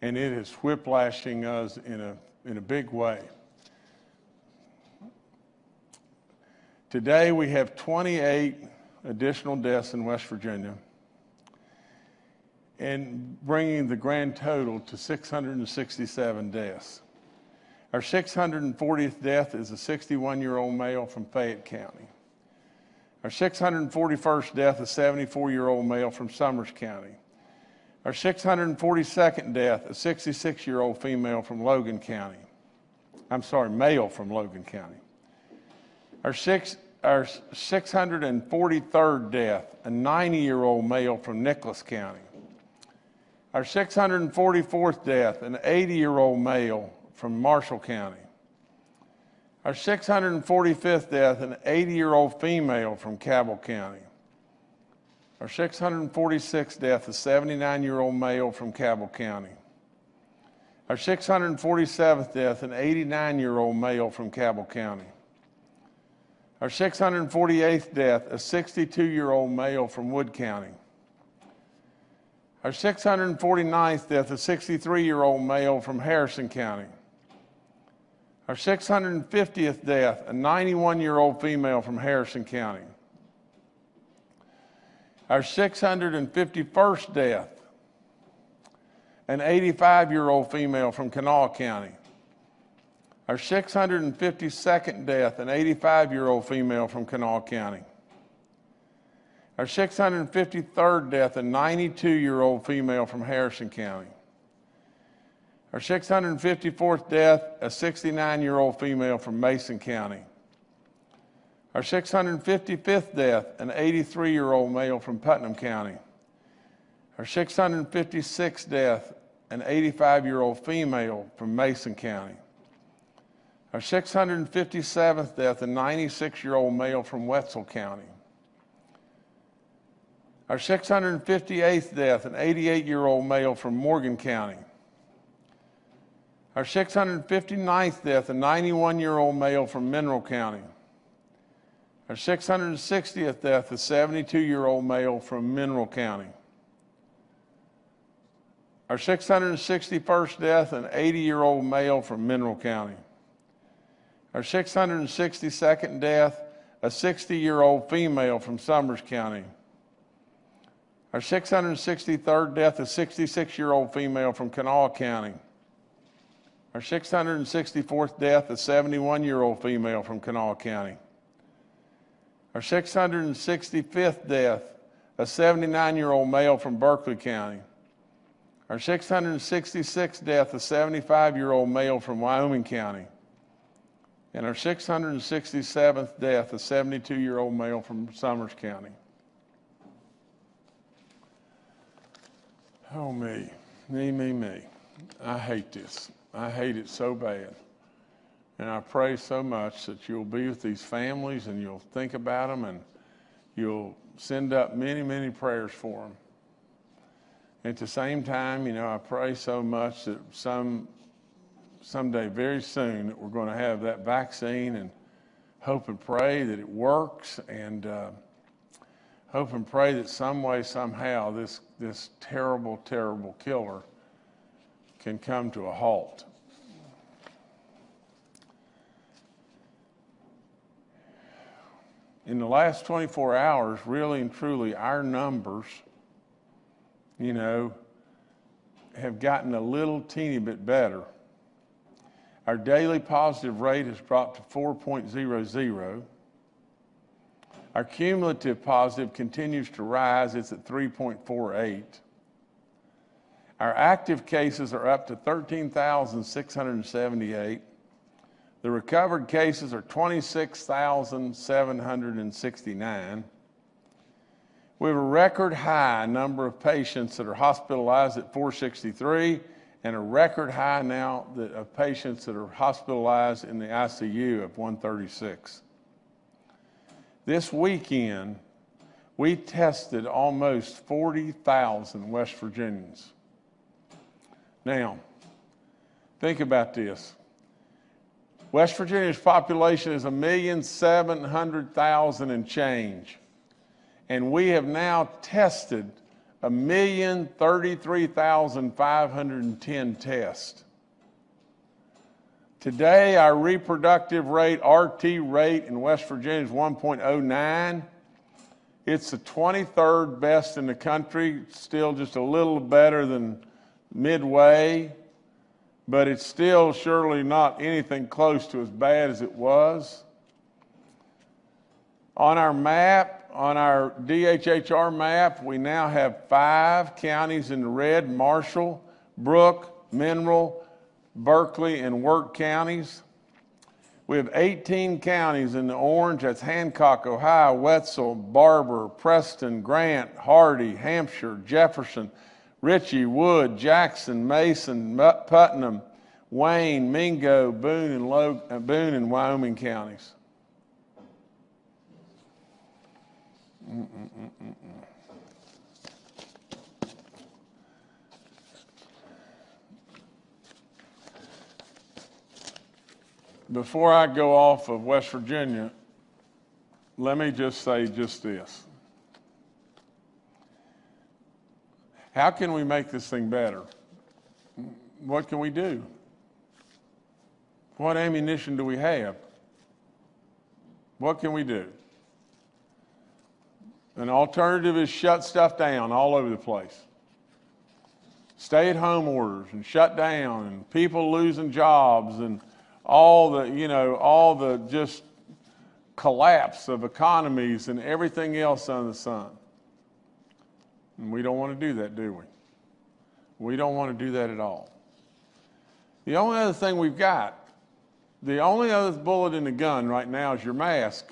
and it is whiplashing us in a big way. Today we have 28 additional deaths in West Virginia, and bringing the grand total to 667 deaths. Our 640th death is a 61-year-old male from Fayette County. Our 641st death is a 74-year-old male from Summers County. Our 642nd death, a 66-year-old female from Logan County. Male from Logan County. Our 643rd death, a 90-year-old male from Nicholas County. Our 644th death, an 80-year-old male from Marshall County. Our 645th death, an 80-year-old female from Cabell County. Our 646th death, a 79-year-old male from Cabell County. Our 647th death, an 89-year-old male from Cabell County. Our 648th death, a 62-year-old male from Wood County. Our 649th death, a 63-year-old male from Harrison County. Our 650th death, a 91-year-old female from Harrison County. Our 651st death, an 85-year-old female from Kanawha County. Our 652nd death, an 85-year-old female from Kanawha County. Our 653rd death, a 92-year-old female from Harrison County. Our 654th death, a 69-year-old female from Mason County. Our 655th death, an 83-year-old male from Putnam County. Our 656th death, an 85-year-old female from Mason County. Our 657th death, a 96-year-old male from Wetzel County. Our 658th death, an 88-year-old male from Morgan County. Our 659th death, a 91-year-old male from Mineral County. Our 660th death, a 72-year-old male from Mineral County. Our 661st death, an 80-year-old male from Mineral County. Our 662nd death, a 60-year-old female from Summers County. Our 663rd death, a 66-year-old female from Kanawha County. Our 664th death, a 71-year-old female from Kanawha County. Our 665th death, a 79-year-old male from Berkeley County. Our 666th death, a 75-year-old male from Wyoming County. And our 667th death, a 72-year-old male from Summers County. Oh, me. I hate this. I hate it so bad. And I pray so much that you'll be with these families and you'll think about them and you'll send up many, many prayers for them. At the same time, I pray so much that someday very soon that we're going to have that vaccine, and hope and pray that it works, and hope and pray that some way, somehow, this terrible, terrible killer can come to a halt. In the last 24 hours, really and truly, our numbers, have gotten a little teeny bit better. Our daily positive rate has dropped to 4.00. Our cumulative positive continues to rise. It's at 3.48. Our active cases are up to 13,678. The recovered cases are 26,769. We have a record high number of patients that are hospitalized at 463, and a record high now of patients that are hospitalized in the ICU of 136. This weekend, we tested almost 40,000 West Virginians. Now, think about this. West Virginia's population is 1,700,000 and change. And we have now tested 1,033,510 tests. Today, our reproductive rate, RT rate in West Virginia is 1.09. It's the 23rd best in the country, still just a little better than midway, but it's still surely not anything close to as bad as it was. On our map, on our DHHR map, we now have 5 counties in the red: Marshall, Brooke, Mineral, Berkeley, and Wirt counties. We have 18 counties in the orange. That's Hancock, Ohio, Wetzel, Barber, Preston, Grant, Hardy, Hampshire, Jefferson, Ritchie, Wood, Jackson, Mason, Putnam, Wayne, Mingo, Boone, and Wyoming counties. Before I go off of West Virginia, let me just say just this. How can we make this thing better? What can we do? What ammunition do we have? What can we do? An alternative is shut stuff down all over the place. Stay-at-home orders and shut down, and people losing jobs, and all the just collapse of economies and everything else under the sun. And we don't want to do that, do we? We don't want to do that at all. The only other thing we've got, the only other bullet in the gun right now is your mask.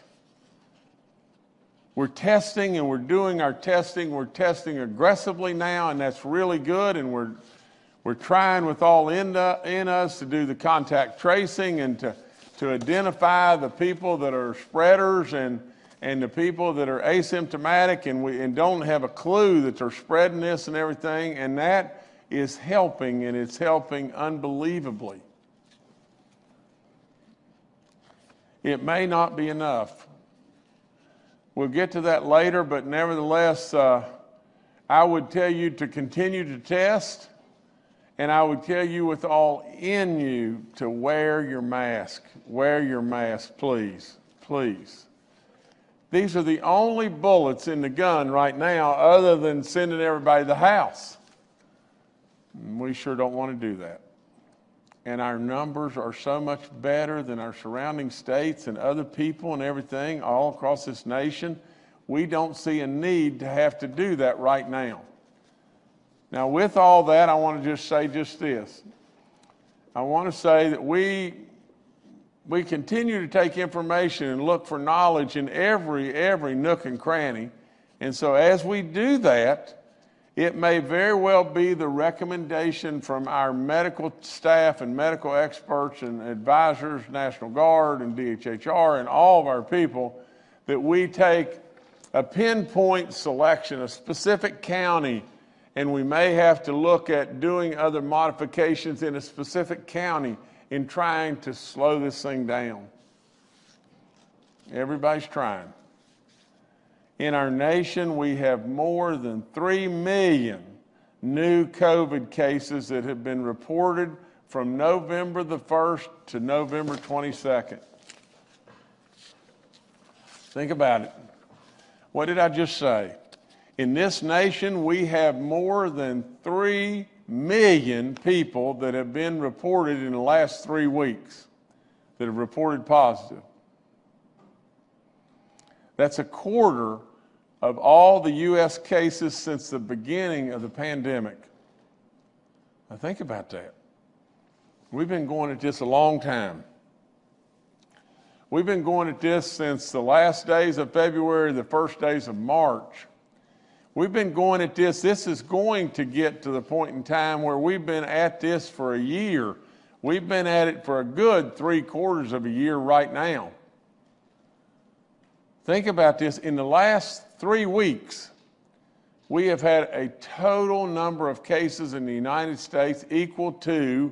We're testing and we're doing our testing. We're testing aggressively now, and that's really good, and we're trying with all in us to do the contact tracing and to identify the people that are spreaders and the people that are asymptomatic and don't have a clue that they're spreading this and everything, and that is helping, and it's helping unbelievably. It may not be enough. We'll get to that later, but nevertheless, I would tell you to continue to test. And I would tell you with all in you to wear your mask. Wear your mask, please, please. These are the only bullets in the gun right now other than sending everybody to the house. We sure don't want to do that. And our numbers are so much better than our surrounding states and other people and everything all across this nation. We don't see a need to have to do that right now. Now, with all that, I want to just say just this. I want to say that we continue to take information and look for knowledge in every nook and cranny. And so as we do that, it may very well be the recommendation from our medical staff and medical experts and advisors, National Guard and DHHR and all of our people, that we take a pinpoint selection, a specific county, and we may have to look at doing other modifications in a specific county in trying to slow this thing down. Everybody's trying. In our nation, we have more than 3 million new COVID cases that have been reported from November the 1st to November 22nd. Think about it. What did I just say? In this nation, we have more than 3 million people that have been reported in the last 3 weeks that have reported positive. That's a quarter of all the U.S. cases since the beginning of the pandemic. Now think about that. We've been going at this a long time. We've been going at this since the last days of February, the first days of March. We've been going at this. This is going to get to the point in time where we've been at this for a year. We've been at it for a good 3/4 of a year right now. Think about this. In the last 3 weeks, we have had a total number of cases in the United States equal to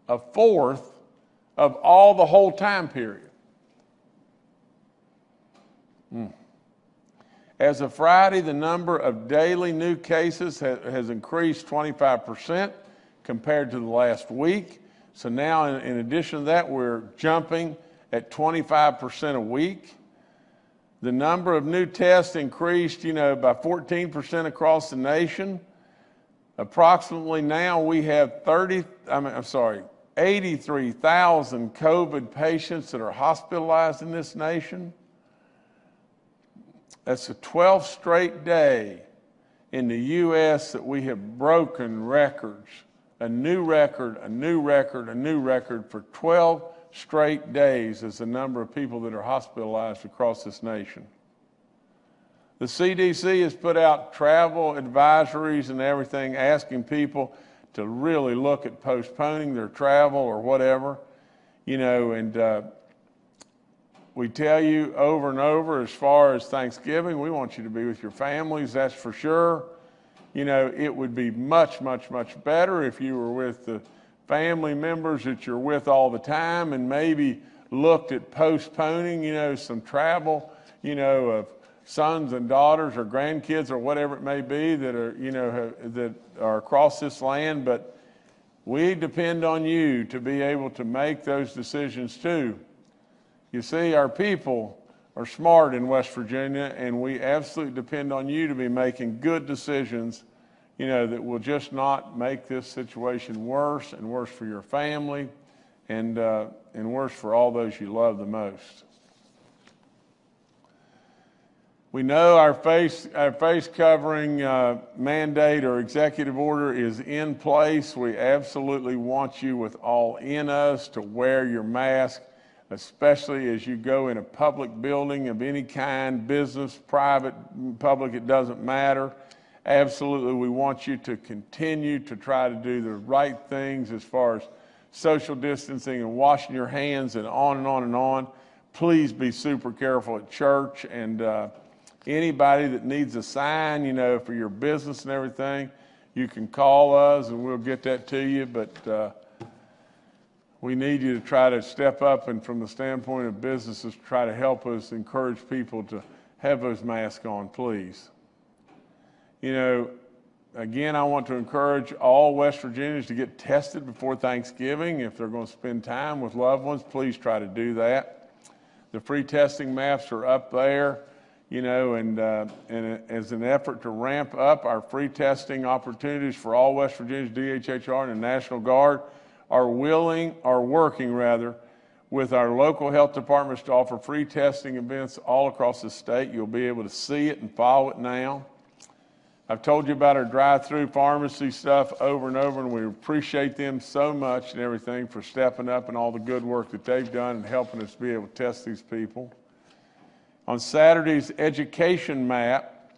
1/4 of all the whole time period. As of Friday, the number of daily new cases has increased 25% compared to the last week. So now, in addition to that, we're jumping at 25% a week. The number of new tests increased, by 14% across the nation. Approximately now we have 83,000 COVID patients that are hospitalized in this nation. That's the 12th straight day in the U.S. that we have broken records. A new record for 12 straight days is the number of people that are hospitalized across this nation. The CDC has put out travel advisories and everything, asking people to really look at postponing their travel or whatever, and we tell you over and over, as far as Thanksgiving, we want you to be with your families, that's for sure. It would be much, much, much better if you were with the family members that you're with all the time and maybe looked at postponing, some travel, of sons and daughters or grandkids or whatever it may be that are, that are across this land. But we depend on you to be able to make those decisions too. You see, our people are smart in West Virginia, and we absolutely depend on you to be making good decisions, that will just not make this situation worse and worse for your family and worse for all those you love the most. We know our face covering mandate or executive order is in place. We absolutely want you with all in us to wear your mask, especially as you go in a public building of any kind, business, private, public, it doesn't matter. Absolutely, we want you to continue to try to do the right things as far as social distancing and washing your hands and on and on and on. Please be super careful at church, and anybody that needs a sign, for your business and everything, you can call us and we'll get that to you. But we need you to try to step up, and from the standpoint of businesses, try to help us encourage people to have those masks on, please. Again, I want to encourage all West Virginians to get tested before Thanksgiving. If they're going to spend time with loved ones, please try to do that. The free testing maps are up there, and as an effort to ramp up our free testing opportunities for all West Virginians, DHHR and the National Guard are working with our local health departments to offer free testing events all across the state. You'll be able to see it and follow it now. I've told you about our drive-through pharmacy stuff over and over, and we appreciate them so much and everything for stepping up and all the good work that they've done and helping us be able to test these people. On Saturday's education map,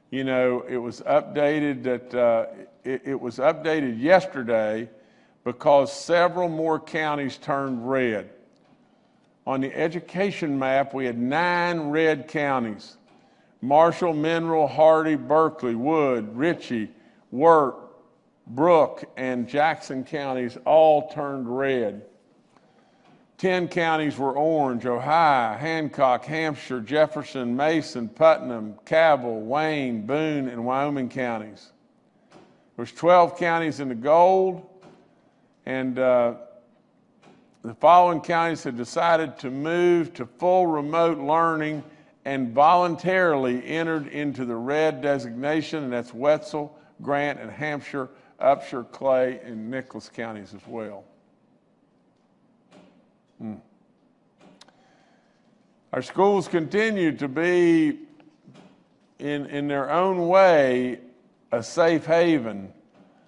it was updated it was updated yesterday because several more counties turned red. On the education map, we had 9 red counties: Marshall, Mineral, Hardy, Berkeley, Wood, Ritchie, Wirt, Brooke, and Jackson counties all turned red. 10 counties were orange: Ohio, Hancock, Hampshire, Jefferson, Mason, Putnam, Cabell, Wayne, Boone, and Wyoming counties. There's 12 counties in the gold, and the following counties have decided to move to full remote learning and voluntarily entered into the red designation, and that's Wetzel, Grant, and Hampshire, Upshur, Clay, and Nicholas counties as well. Our schools continue to be, in their own way, a safe haven.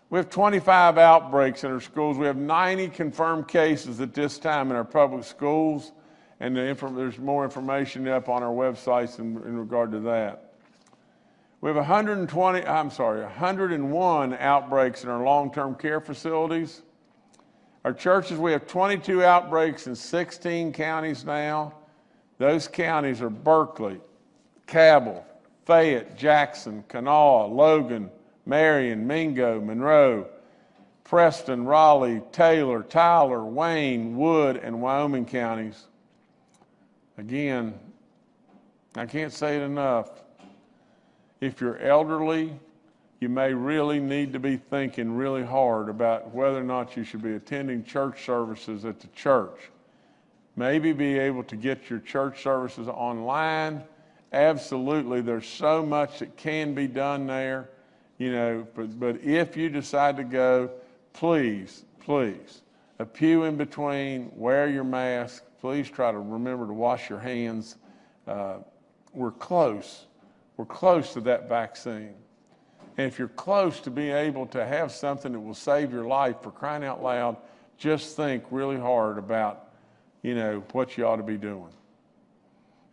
We have 25 outbreaks in our schools. We have 90 confirmed cases at this time in our public schools, and there's more information up on our websites in regard to that. We have 101 outbreaks in our long-term care facilities. Our churches, we have 22 outbreaks in 16 counties now. Those counties are Berkeley, Cabell, Fayette, Jackson, Kanawha, Logan, Marion, Mingo, Monroe, Preston, Raleigh, Taylor, Tyler, Wayne, Wood, and Wyoming counties. Again, I can't say it enough. If you're elderly, you may really need to be thinking really hard about whether or not you should be attending church services at the church. Maybe be able to get your church services online. Absolutely, there's so much that can be done there, but if you decide to go, please, a pew in between, wear your mask, please try to remember to wash your hands. We're close to that vaccine. And if you're close to being able to have something that will save your life, for crying out loud, just think really hard about, what you ought to be doing.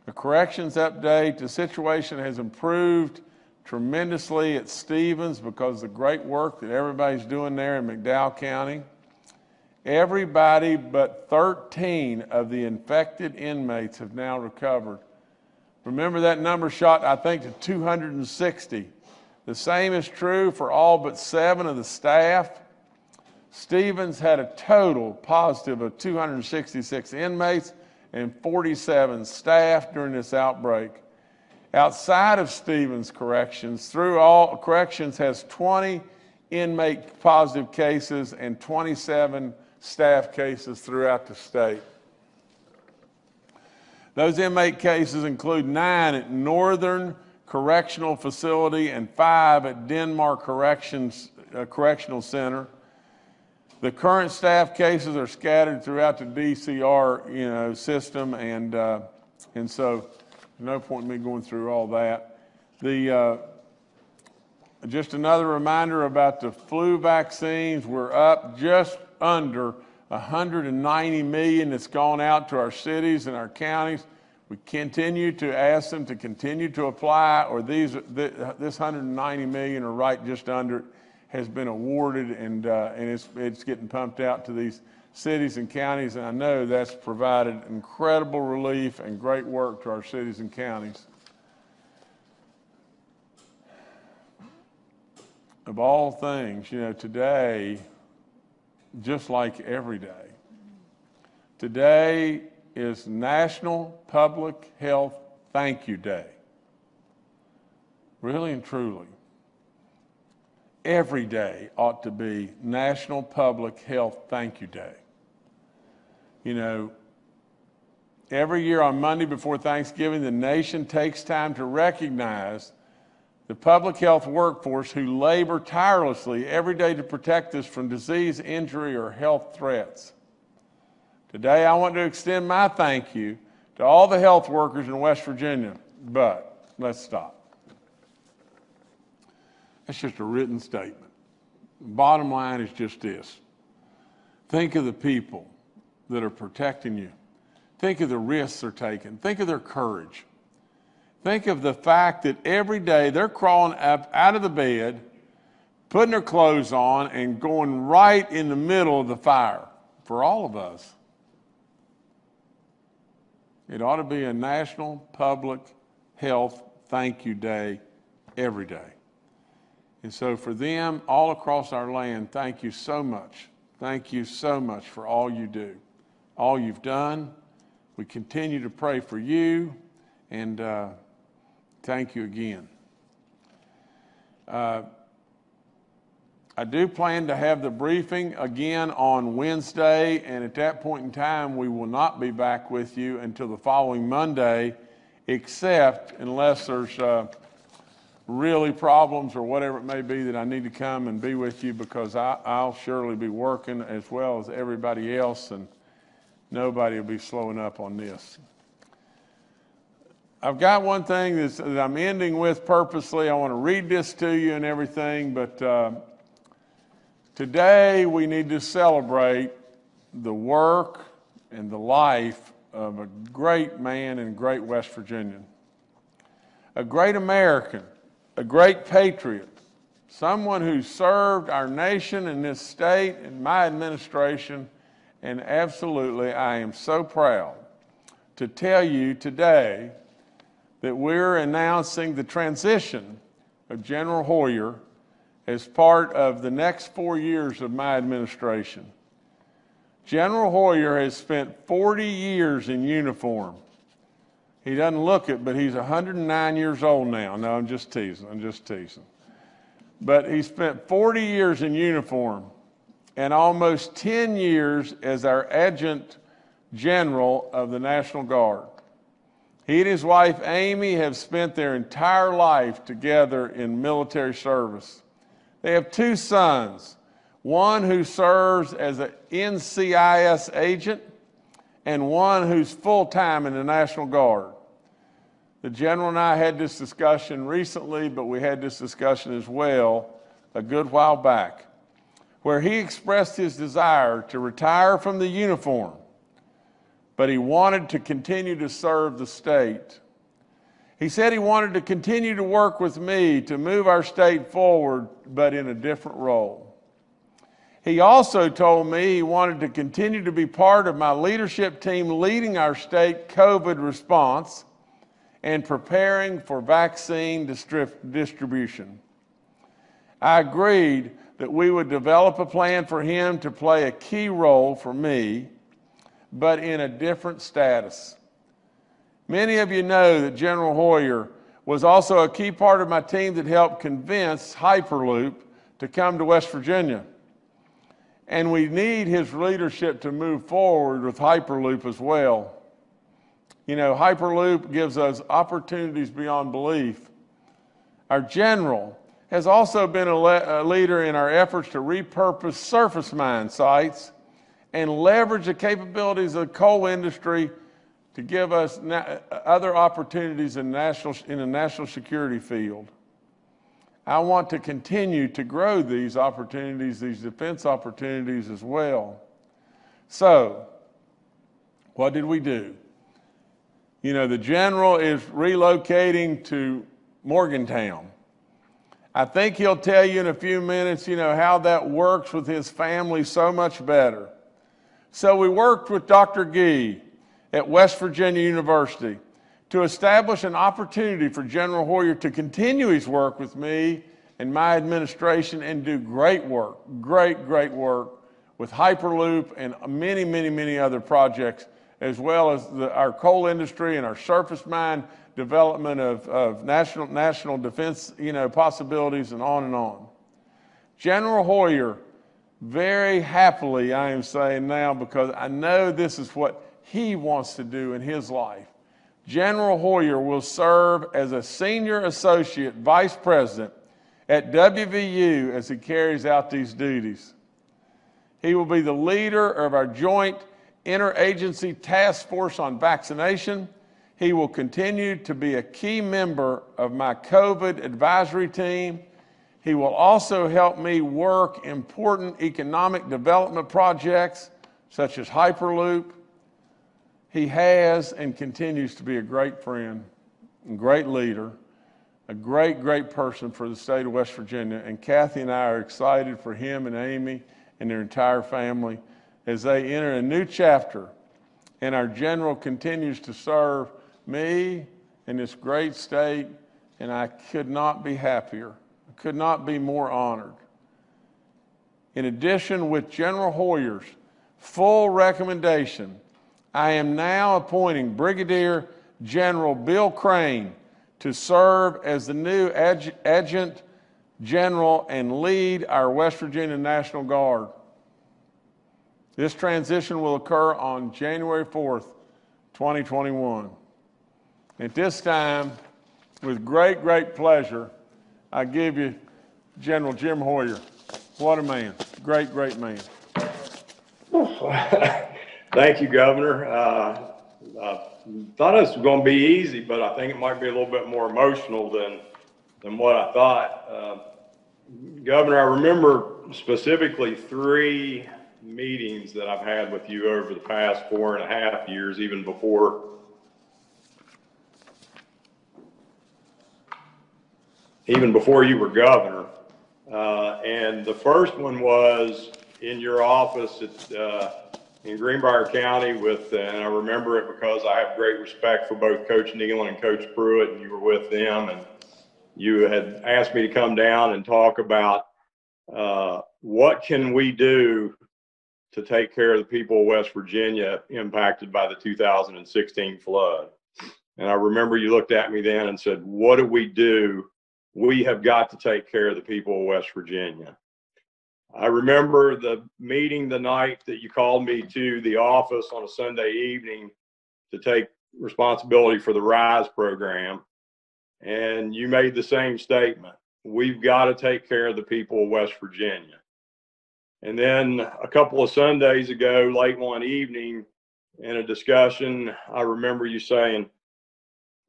A corrections update: the situation has improved tremendously at Stevens because of the great work that everybody's doing there in McDowell County. Everybody but 13 of the infected inmates have now recovered. Remember that number shot, I think, to 260. The same is true for all but 7 of the staff. Stevens had a total positive of 266 inmates and 47 staff during this outbreak. Outside of Stevens Corrections, Corrections has 20 inmate positive cases and 27 staff cases throughout the state. Those inmate cases include 9 at Northern Correctional Facility and 5 at Denmark Correctional Center. The current staff cases are scattered throughout the DCR, system, and so no point in me going through all that. Just another reminder about the flu vaccines. We're up just under 190 million that's gone out to our cities and our counties. We continue to ask them to continue to apply, or this 190 million, or right just under it, has been awarded, and it's getting pumped out to these cities and counties, and I know that's provided incredible relief and great work to our cities and counties. Of all things, today, just like every day, today is National Public Health Thank You Day. Really and truly. Every day ought to be National Public Health Thank You Day. Every year on Monday before Thanksgiving, the nation takes time to recognize the public health workforce who labor tirelessly every day to protect us from disease, injury, or health threats. Today, I want to extend my thank you to all the health workers in West Virginia, but let's stop. That's just a written statement. Bottom line is just this. Think of the people that are protecting you. Think of the risks they're taking. Think of their courage. Think of the fact that every day they're crawling up out of the bed, putting their clothes on, and going right in the middle of the fire. For all of us, it ought to be a National Public Health Thank You Day every day. And so for them all across our land, thank you so much. Thank you so much for all you do, all you've done. We continue to pray for you, and thank you again. I do plan to have the briefing again on Wednesday, and at that point in time, we will not be back with you until the following Monday, except unless there's really problems or whatever it may be that I need to come and be with you, because I'll surely be working as well as everybody else, and nobody will be slowing up on this. I've got one thing that I'm ending with purposely. I want to read this to you and everything, but today we need to celebrate the work and the life of a great man and great West Virginian, a great American, a great patriot, someone who served our nation and this state and my administration, and absolutely I am so proud to tell you today that we're announcing the transition of General Hoyer as part of the next 4 years of my administration. General Hoyer has spent 40 years in uniform. He doesn't look it, but he's 109 years old now. No, I'm just teasing. But he spent 40 years in uniform and almost 10 years as our Adjutant General of the National Guard. He and his wife, Amy, have spent their entire life together in military service. They have 2 sons, one who serves as an NCIS agent and one who's full-time in the National Guard. The General and I had this discussion recently, but we had this discussion as well a good while back, where he expressed his desire to retire from the uniform, but he wanted to continue to serve the state. He said he wanted to continue to work with me to move our state forward, but in a different role. He also told me he wanted to continue to be part of my leadership team leading our state COVID response and preparing for vaccine distribution. I agreed that we would develop a plan for him to play a key role for me, but in a different status. Many of you know that General Hoyer was also a key part of my team that helped convince Hyperloop to come to West Virginia. And we need his leadership to move forward with Hyperloop as well. You know, Hyperloop gives us opportunities beyond belief. Our general has also been a leader in our efforts to repurpose surface mine sites and leverage the capabilities of the coal industry to give us other opportunities in the national security field. I want to continue to grow these opportunities, these defense opportunities as well. So, what did we do? You know, the general is relocating to Morgantown. I think he'll tell you in a few minutes, you know, how that works with his family so much better. So we worked with Dr. Gee at West Virginia University to establish an opportunity for General Hoyer to continue his work with me and my administration and do great work with Hyperloop and many other projects, as well as our coal industry and our surface mine development of national defense, you know, possibilities and on and on. General Hoyer, very happily, I am saying now, because I know this is what he wants to do in his life. General Hoyer will serve as a senior associate vice president at WVU as he carries out these duties. He will be the leader of our joint interagency task force on vaccination. He will continue to be a key member of my COVID advisory team. He will also help me work important economic development projects such as Hyperloop. He has and continues to be a great friend, a great leader, a great person for the state of West Virginia. And Kathy and I are excited for him and Amy and their entire family as they enter a new chapter. And our general continues to serve me in this great state, and I could not be happier. I could not be more honored. In addition, with General Hoyer's full recommendation, I am now appointing Brigadier General Bill Crane to serve as the new Adjutant General and lead our West Virginia National Guard. This transition will occur on January 4th, 2021. At this time, with great pleasure, I give you General Jim Hoyer. What a man, great man. Thank you, Governor. I thought this was going to be easy, but I think it might be a little bit more emotional than what I thought. Governor, I remember specifically 3 meetings that I've had with you over the past 4.5 years, even before you were governor. And the first one was in your office in Greenbrier County and I remember it because I have great respect for both Coach Nealon and Coach Pruitt, and you were with them, and you had asked me to come down and talk about what can we do to take care of the people of West Virginia impacted by the 2016 flood. And I remember you looked at me then and said, what do we do? We have got to take care of the people of West Virginia. I remember the meeting the night that you called me to the office on a Sunday evening to take responsibility for the RISE program. And you made the same statement. We've got to take care of the people of West Virginia. And then a couple of Sundays ago, late one evening, in a discussion, I remember you saying,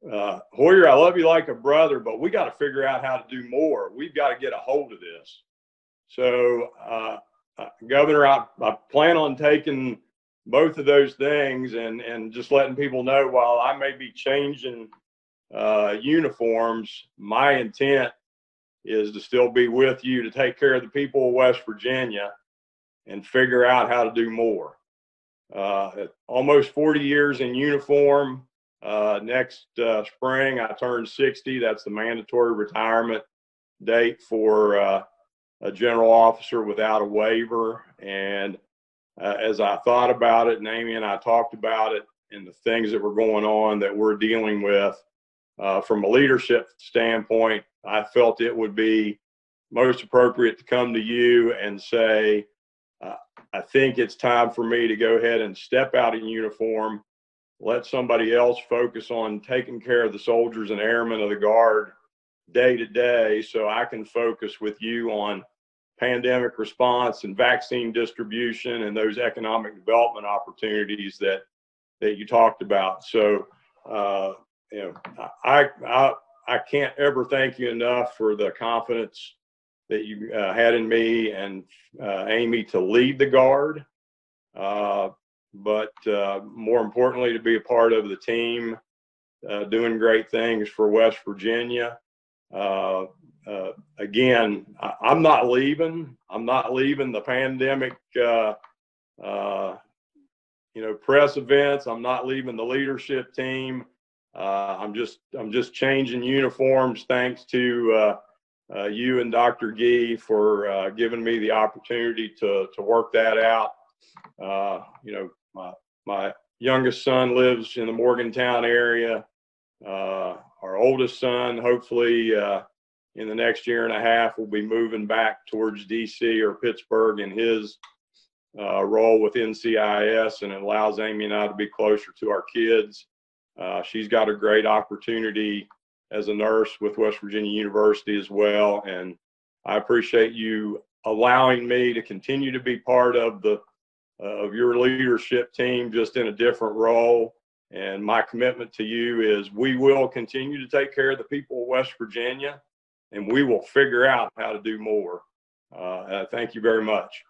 Hoyer, I love you like a brother, but we got to figure out how to do more. We've got to get a hold of this. So, Governor, I plan on taking both of those things and just letting people know while I may be changing uniforms, my intent is to still be with you to take care of the people of West Virginia and figure out how to do more. Almost 40 years in uniform. Next spring, I turn 60. That's the mandatory retirement date for a general officer without a waiver. And as I thought about it, and Amy and I talked about it, and the things that were going on that we're dealing with from a leadership standpoint, I felt it would be most appropriate to come to you and say, I think it's time for me to go ahead and step out in uniform, let somebody else focus on taking care of the soldiers and airmen of the Guard day to day, so I can focus with you on pandemic response and vaccine distribution and those economic development opportunities that you talked about. So, I can't ever thank you enough for the confidence that you had in me and Amy to lead the Guard, but more importantly, to be a part of the team doing great things for West Virginia. Again, I'm not leaving. I'm not leaving the pandemic, press events. I'm not leaving the leadership team. I'm just changing uniforms. Thanks to you and Dr. Gee for giving me the opportunity to work that out. My youngest son lives in the Morgantown area. Our oldest son, hopefully in the next year and a half, will be moving back towards DC or Pittsburgh in his role with NCIS, and it allows Amy and I to be closer to our kids. She's got a great opportunity as a nurse with West Virginia University as well, and I appreciate you allowing me to continue to be part of your leadership team, just in a different role. And my commitment to you is we will continue to take care of the people of West Virginia, and we will figure out how to do more. Thank you very much.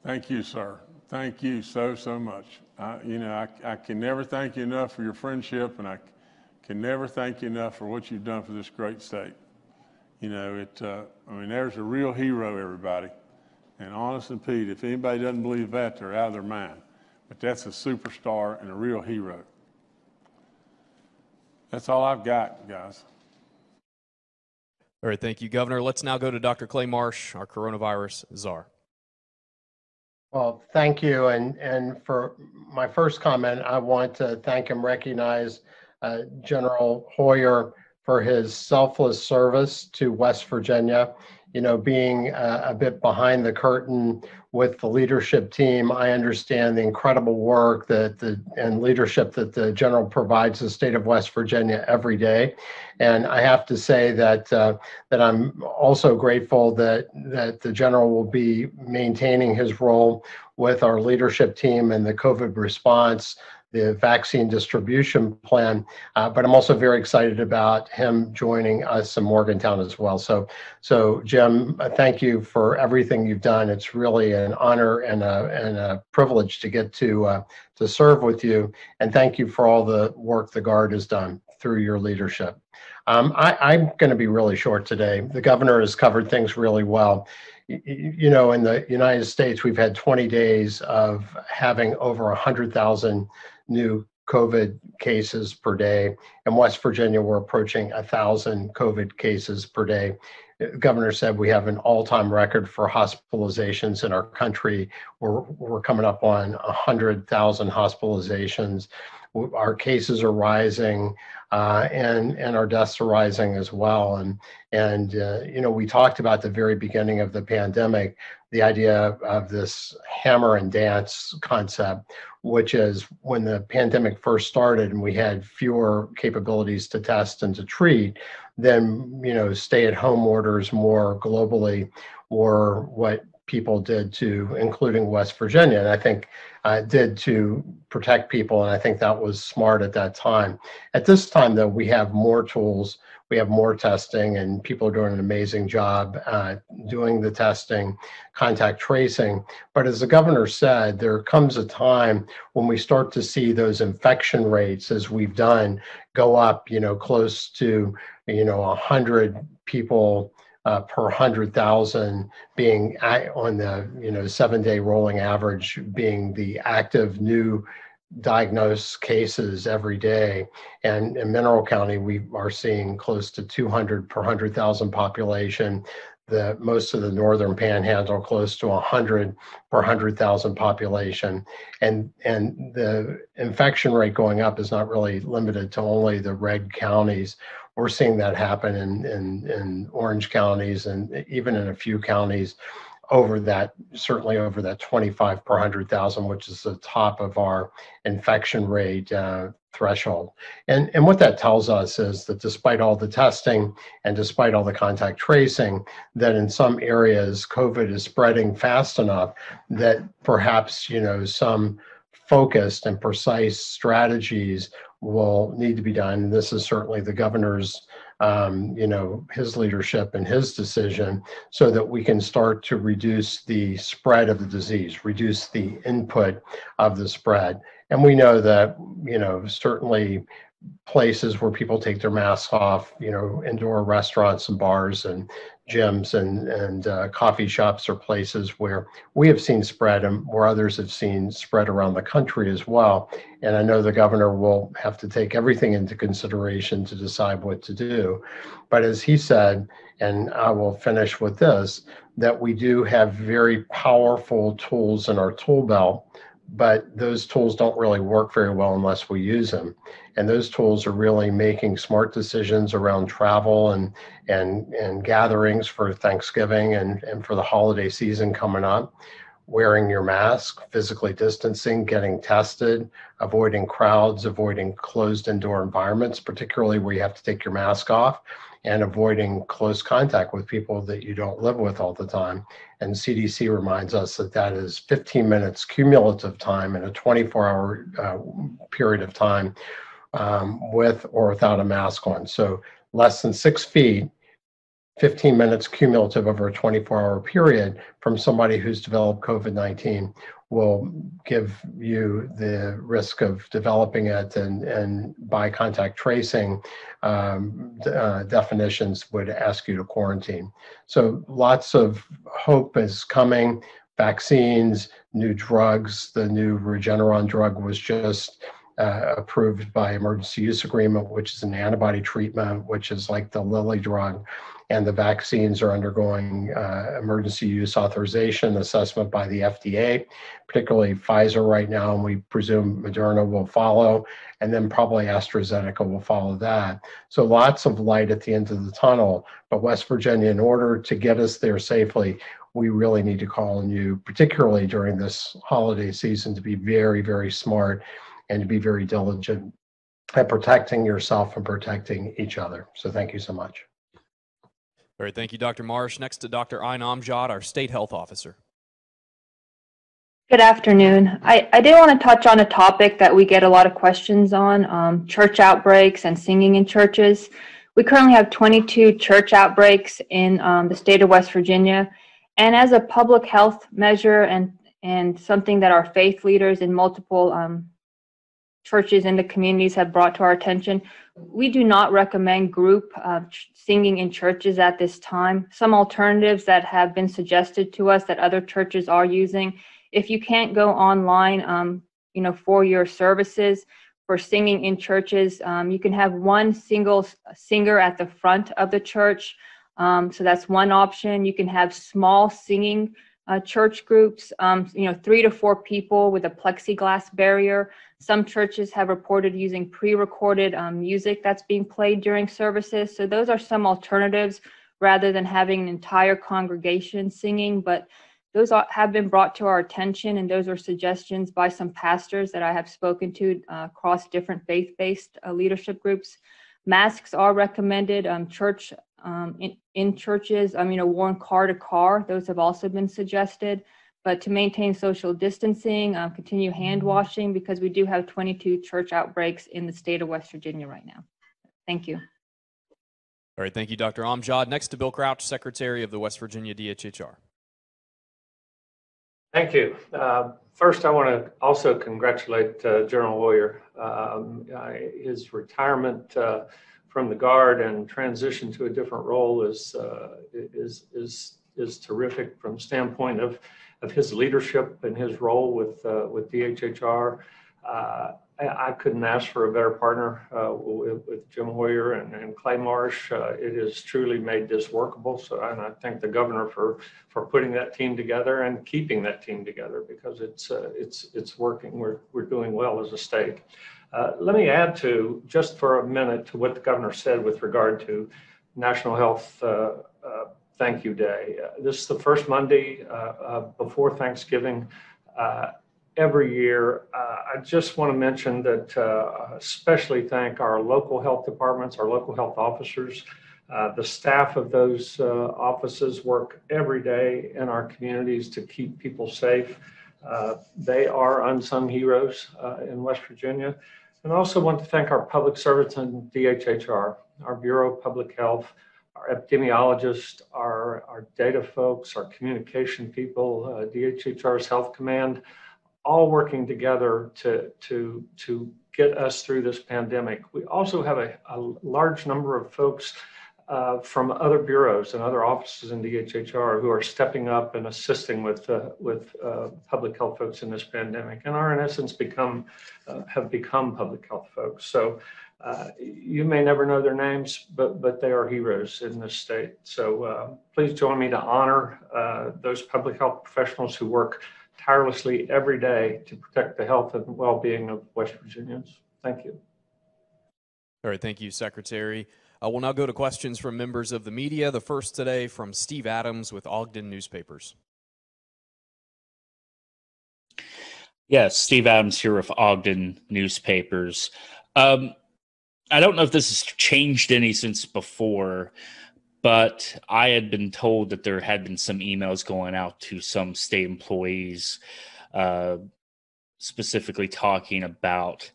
Thank you, sir. Thank you so much. I can never thank you enough for your friendship, and I can never thank you enough for what you've done for this great state. There's a real hero, everybody. And honest and Pete, if anybody doesn't believe that, they're out of their mind. But that's a superstar and a real hero. That's all I've got, guys. All right, thank you, Governor. Let's now go to Dr. Clay Marsh, our coronavirus czar. Well, thank you. And for my first comment, I want to thank and recognize General Hoyer for his selfless service to West Virginia. Being a bit behind the curtain with the leadership team, I understand the incredible work and leadership that the general provides the state of West Virginia every day. And I have to say that I'm also grateful that the general will be maintaining his role with our leadership team and the COVID response, the vaccine distribution plan, but I'm also very excited about him joining us in Morgantown as well. So Jim, thank you for everything you've done. It's really an honor and a privilege to get to serve with you. And thank you for all the work the Guard has done through your leadership. I'm going to be really short today. The governor has covered things really well. In the United States, we've had 20 days of having over 100,000 new COVID cases per day. In West Virginia, we're approaching 1,000 COVID cases per day. The governor said we have an all-time record for hospitalizations in our country. We're coming up on 100,000 hospitalizations. Our cases are rising, and our deaths are rising as well. And we talked about the very beginning of the pandemic, the idea of this hammer and dance concept, which is when the pandemic first started and we had fewer capabilities to test and to treat, then stay-at-home orders more globally were what people did to, including West Virginia, and I think did to protect people, and I think that was smart at that time. At this time, though, we have more tools, we have more testing, and people are doing an amazing job doing the testing, contact tracing. But as the governor said, there comes a time when we start to see those infection rates, as we've done, go up, close to 100 people per 100,000 being on the 7-day rolling average, being the active new diagnosed cases every day. And in Mineral County, we are seeing close to 200 per 100,000 population. Most of the northern panhandle close to 100 per 100,000 population. And the infection rate going up is not really limited to only the red counties. We're seeing that happen in orange counties and even in a few counties certainly over that 25 per 100,000, which is the top of our infection rate threshold. And what that tells us is that despite all the testing and despite all the contact tracing, that in some areas COVID is spreading fast enough that perhaps some focused and precise strategies will need to be done. This is certainly the governor's his leadership and his decision, so that we can start to reduce the spread of the disease, reduce the input of the spread. And we know that, certainly places where people take their masks off, indoor restaurants and bars and gyms and coffee shops are places where we have seen spread and where others have seen spread around the country as well. And I know the governor will have to take everything into consideration to decide what to do. But as he said, and I will finish with this, that we do have very powerful tools in our tool belt, but those tools don't really work very well unless we use them. And those tools are really making smart decisions around travel and gatherings for Thanksgiving and for the holiday season coming up, wearing your mask, physically distancing, getting tested, avoiding crowds, avoiding closed indoor environments, particularly where you have to take your mask off, and avoiding close contact with people that you don't live with all the time. And CDC reminds us that that is 15 minutes cumulative time in a 24-hour period of time with or without a mask on. So less than 6 feet, 15 minutes cumulative over a 24-hour period from somebody who's developed COVID-19 will give you the risk of developing it, and by contact tracing definitions would ask you to quarantine. So lots of hope is coming. Vaccines, new drugs. The new Regeneron drug was just approved by emergency use agreement, which is an antibody treatment, which is like the Lilly drug. And the vaccines are undergoing emergency use authorization assessment by the FDA, particularly Pfizer right now, and we presume Moderna will follow, and then probably AstraZeneca will follow that. So lots of light at the end of the tunnel, but West Virginia, in order to get us there safely, we really need to call on you, particularly during this holiday season, to be very, very smart and to be very diligent at protecting yourself and protecting each other. So thank you so much. All right, thank you, Dr. Marsh. Next to Dr. Ayn Amjad, our State Health Officer. Good afternoon. I did want to touch on a topic that we get a lot of questions on, church outbreaks and singing in churches. We currently have 22 church outbreaks in the state of West Virginia. And as a public health measure and something that our faith leaders in multiple churches in the communities have brought to our attention, we do not recommend group singing in churches at this time. Some alternatives that have been suggested to us that other churches are using: if you can't go online, for your services, for singing in churches. You can have one single singer at the front of the church. So that's one option. You can have small singing church groups, 3 to 4 people with a plexiglass barrier. Some churches have reported using pre-recorded music that's being played during services. So those are some alternatives rather than having an entire congregation singing. But those have been brought to our attention, and those are suggestions by some pastors that I have spoken to across different faith-based leadership groups. Masks are recommended. In churches, worn car to car. Those have also been suggested. But to maintain social distancing, continue hand washing, because we do have 22 church outbreaks in the state of West Virginia right now. Thank you. All right, thank you, Dr. Amjad. Next to Bill Crouch, Secretary of the West Virginia DHHR. Thank you. First, I want to also congratulate General Hoyer. His retirement from the Guard and transition to a different role is terrific from the standpoint of his leadership and his role with DHHR. I couldn't ask for a better partner with Jim Hoyer and Clay Marsh. It has truly made this workable. And I thank the governor for putting that team together and keeping that team together, because it's working. We're doing well as a state. Let me add to, just for a minute, to what the governor said with regard to National Health Thank You Day. This is the first Monday before Thanksgiving. Every year, I just want to mention that especially thank our local health departments, our local health officers. The staff of those offices work every day in our communities to keep people safe. They are unsung heroes in West Virginia. And I also want to thank our public servants in DHHR, our Bureau of Public Health, our epidemiologists, our data folks, our communication people, DHHR's Health Command, all working together to get us through this pandemic. We also have a large number of folks from other bureaus and other offices in DHHR who are stepping up and assisting with public health folks in this pandemic, and are in essence have become public health folks. So you may never know their names, but they are heroes in this state. So please join me to honor those public health professionals who work tirelessly every day to protect the health and well-being of West Virginians. Thank you. All right, thank you, Secretary. We'll now go to questions from members of the media. The first today from Steve Adams with Ogden Newspapers. Yes, Steve Adams here with Ogden Newspapers. I don't know if this has changed any since before, but I had been told that there had been some emails going out to some state employees, specifically talking about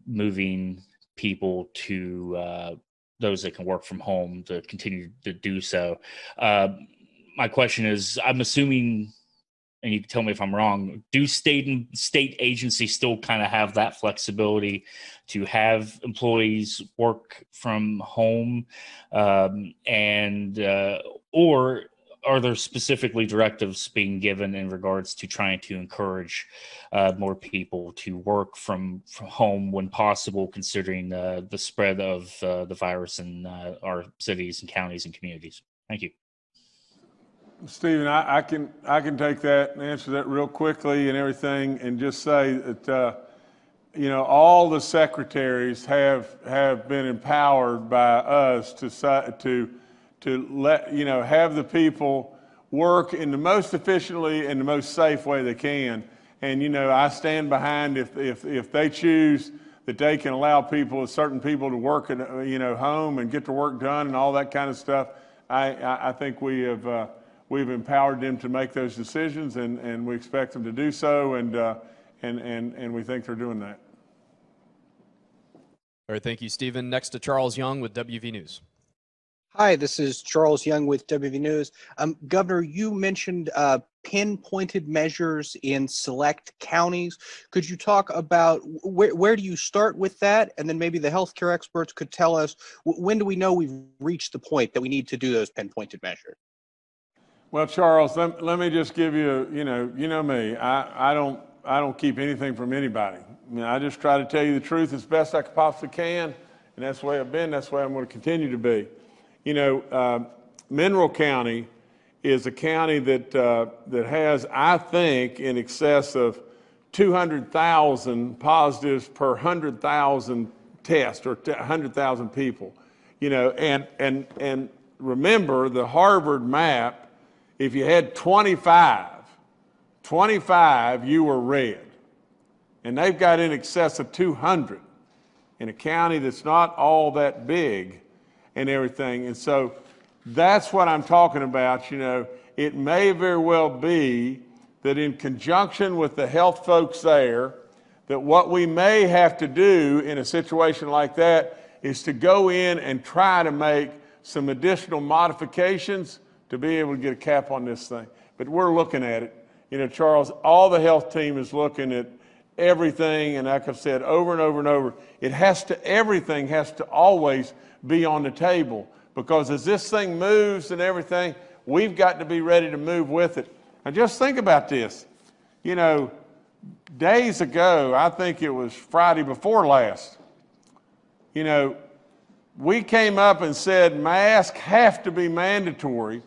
moving people to those that can work from home to continue to do so. My question is, I'm assuming, and you can tell me if I'm wrong, do state agencies still kind of have that flexibility to have employees work from home, or are there specifically directives being given in regards to trying to encourage more people to work from home when possible, considering the spread of the virus in our cities and counties and communities? Thank you. Stephen, I can take that and answer that real quickly and everything, and just say that all the secretaries have been empowered by us to let have the people work in the most efficiently and the most safe way they can. And I stand behind if they choose that they can allow certain people to work at home and get the work done and all that kind of stuff. I think we've empowered them to make those decisions, and we expect them to do so, and we think they're doing that. All right, thank you, Stephen. Next to Charles Young with WV News. Hi, this is Charles Young with WV News. Governor, you mentioned pinpointed measures in select counties. Could you talk about where do you start with that? And then maybe the healthcare experts could tell us, when do we know we've reached the point that we need to do those pinpointed measures? Well, Charles, let me just give you, you know me. I don't keep anything from anybody. I mean, I just try to tell you the truth as best I possibly can, and that's the way I've been. That's the way I'm going to continue to be. You know, Mineral County is a county that that has, I think, in excess of 200,000 positives per 100,000 tests, or 100,000 people. You know, and remember the Harvard map. If you had 25, you were red. And they've got in excess of 200 in a county that's not all that big and everything. And so that's what I'm talking about. You know, it may very well be that in conjunction with the health folks there, that what we may have to do in a situation like that is to go in and try to make some additional modifications to be able to get a cap on this thing. But we're looking at it. You know, Charles, all the health team is looking at everything, and like I've said over and over and over, everything has to always be on the table, because as this thing moves and everything, we've got to be ready to move with it. Now just think about this. You know, days ago, I think it was Friday before last, you know, we came up and said masks have to be mandatory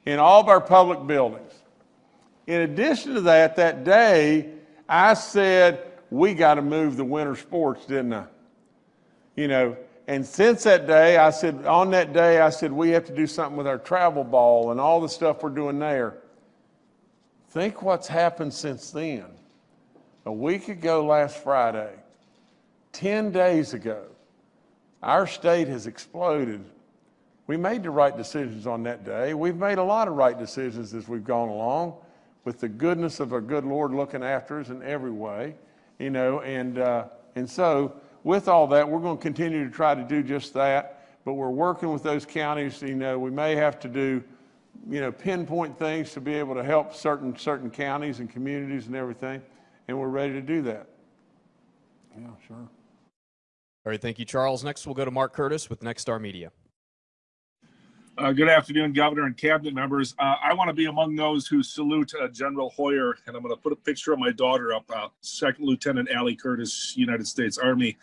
in all of our public buildings. In addition to that, that day, I said, we got to move the winter sports, didn't I? You know, and since that day, on that day, I said, we have to do something with our travel ball and all the stuff we're doing there. Think what's happened since then. A week ago last Friday, 10 days ago, our state has exploded. We made the right decisions on that day. We've made a lot of right decisions as we've gone along, with the goodness of our good Lord looking after us in every way, you know, and so with all that, we're going to continue to try to do just that, but we're working with those counties. You know, we may have to do, you know, pinpoint things to be able to help certain counties and communities and everything, and we're ready to do that. Yeah, sure. All right, thank you, Charles. Next, we'll go to Mark Curtis with Nexstar Media. Good afternoon, Governor and cabinet members. I want to be among those who salute General Hoyer, and I'm going to put a picture of my daughter up, Second Lieutenant Allie Curtis, United States Army.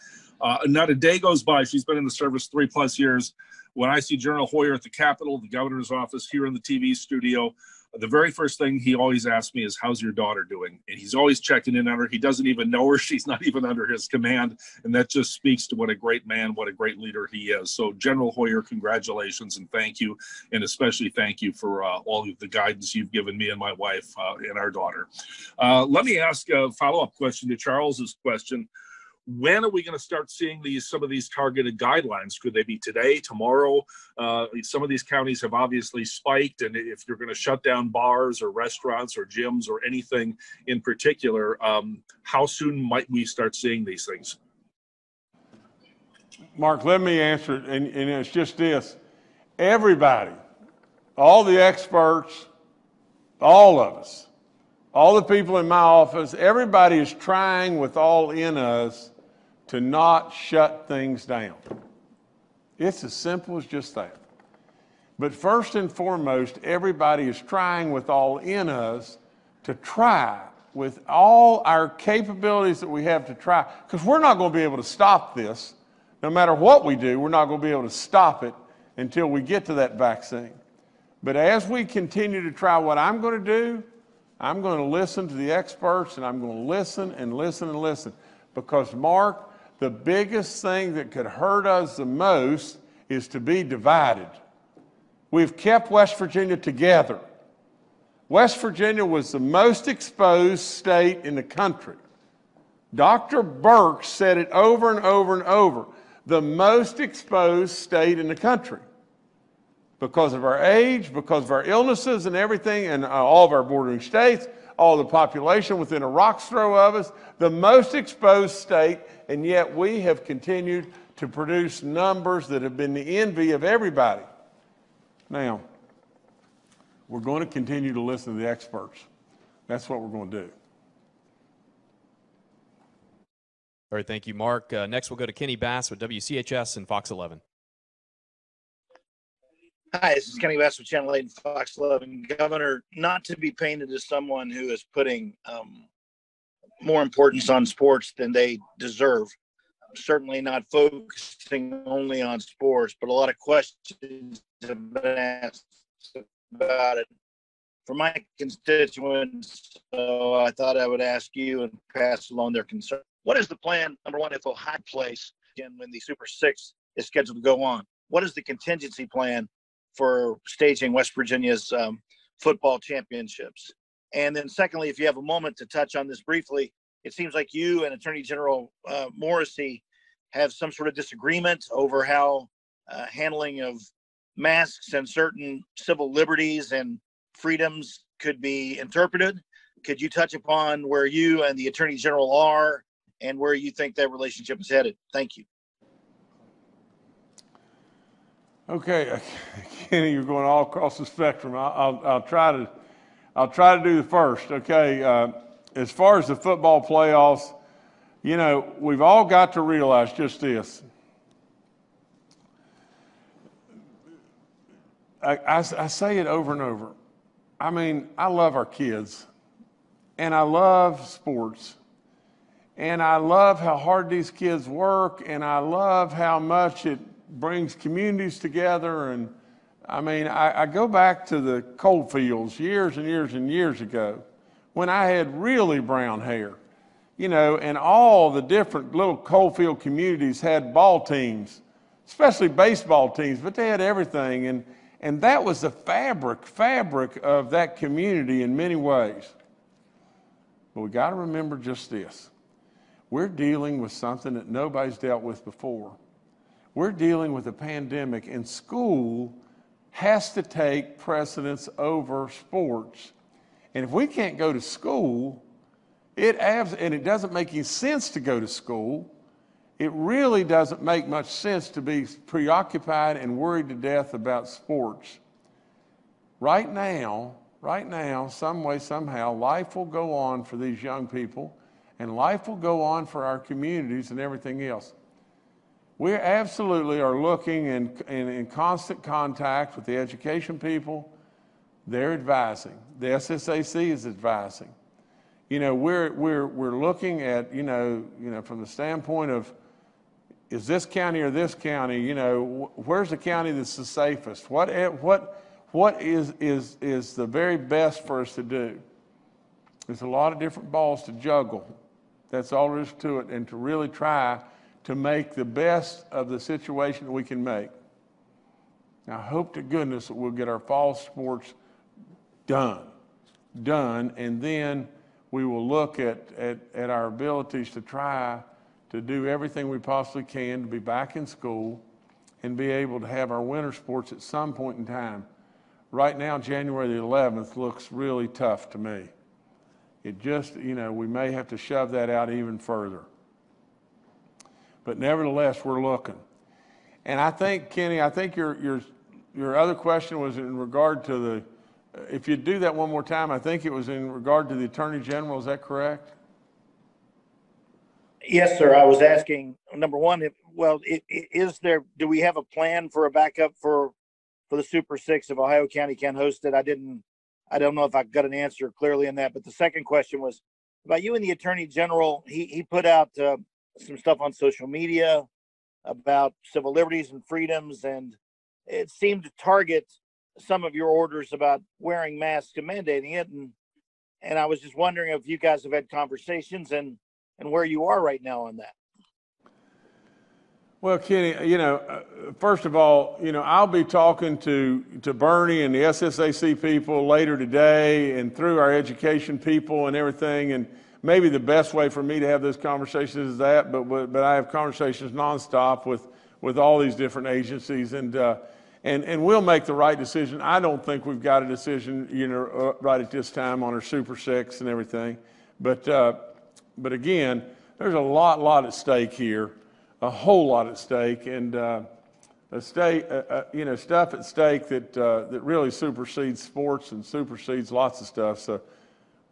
Not a day goes by, she's been in the service 3+ years. When I see General Hoyer at the Capitol, the governor's office, here in the TV studio, the very first thing he always asks me is, how's your daughter doing? And he's always checking in on her. He doesn't even know her. She's not even under his command. And that just speaks to what a great man, what a great leader he is. So General Hoyer, congratulations and thank you. And especially thank you for all of the guidance you've given me and my wife and our daughter. Let me ask a follow-up question to Charles's question. When are we going to start seeing some of these targeted guidelines? Could they be today, tomorrow? Some of these counties have obviously spiked, and if you're going to shut down bars or restaurants or gyms or anything in particular, how soon might we start seeing these things? Mark, let me answer it, and it's just this. Everybody, all the experts, all of us, all the people in my office, everybody is trying with all in us to not shut things down. It's as simple as just that. But first and foremost, everybody is trying with all in us to try with all our capabilities that we have to try, because we're not going to be able to stop this. No matter what we do, we're not going to be able to stop it until we get to that vaccine. But as we continue to try, what I'm going to do, I'm going to listen to the experts, and I'm going to listen and listen and listen. Because, Mark, the biggest thing that could hurt us the most is to be divided. We've kept West Virginia together. West Virginia was the most exposed state in the country. Dr. Burke said it over and over and over. The most exposed state in the country. Because of our age, because of our illnesses and everything, and all of our bordering states, all the population within a rock's throw of us, the most exposed state, and yet we have continued to produce numbers that have been the envy of everybody. Now, we're going to continue to listen to the experts. That's what we're going to do. All right, thank you, Mark. Next, we'll go to Kenny Bass with WCHS and Fox 11. Hi, this is Kenny Bass with Channel 8 and Fox 11. Governor, not to be painted as someone who is putting more importance on sports than they deserve. Certainly not focusing only on sports, but a lot of questions have been asked about it from my constituents. So I thought I would ask you and pass along their concern. What is the plan, number one, if Ohio plays again when the Super Six is scheduled to go on? What is the contingency plan for staging West Virginia's football championships? And then secondly, if you have a moment to touch on this briefly, it seems like you and Attorney General Morrissey have some sort of disagreement over how handling of masks and certain civil liberties and freedoms could be interpreted. Could you touch upon where you and the Attorney General are and where you think that relationship is headed? Thank you. Okay, Kenny, you're going all across the spectrum. I'll try to do the first. Okay, as far as the football playoffs, you know, we've all got to realize just this. I say it over and over. I mean, I love our kids, and I love sports, and I love how hard these kids work, and I love how much it brings communities together. And I mean, I go back to the coal fields years and years and years ago when I had really brown hair, you know, and all the different little coal field communities had ball teams, especially baseball teams, but they had everything. And that was the fabric of that community in many ways. But we got to remember just this. We're dealing with something that nobody's dealt with before. We're dealing with a pandemic, and school has to take precedence over sports. And if we can't go to school, and it doesn't make any sense to go to school, it really doesn't make much sense to be preoccupied and worried to death about sports. Right now, some way, somehow, life will go on for these young people, and life will go on for our communities and everything else. We absolutely are looking and in constant contact with the education people. They're advising. The SSAC is advising. You know, we're looking at, you know, from the standpoint of, is this county or this county, you know, where's the county that's the safest? What is the very best for us to do? There's a lot of different balls to juggle. That's all there is to it, and to really try to make the best of the situation that we can make. Now, I hope to goodness that we'll get our fall sports done, and then we will look at our abilities to try to do everything we possibly can to be back in school and be able to have our winter sports at some point in time. Right now, January the 11th looks really tough to me. It just, you know, we may have to shove that out even further. But nevertheless, we're looking. And I think, Kenny, your other question was in regard to the, if you do that one more time, I think it was in regard to the Attorney General, is that correct? Yes, sir. I was asking, number one, do we have a plan for a backup for the Super Six if Ohio County can't host it? I don't know if I got an answer clearly in that, but the second question was about you and the Attorney General. He put out some stuff on social media about civil liberties and freedoms, and it seemed to target some of your orders about wearing masks and mandating it. And I was just wondering if you guys have had conversations and where you are right now on that. Well, Kenny, you know, first of all, you know, I'll be talking to Bernie and the SSAC people later today and through our education people and everything. And maybe the best way for me to have those conversations is that, but I have conversations nonstop with all these different agencies, and we'll make the right decision. I don't think we've got a decision, you know, right at this time on our Super Six and everything. But again, there's a lot at stake here, a whole lot at stake, and you know, stuff at stake that really supersedes sports and supersedes lots of stuff. So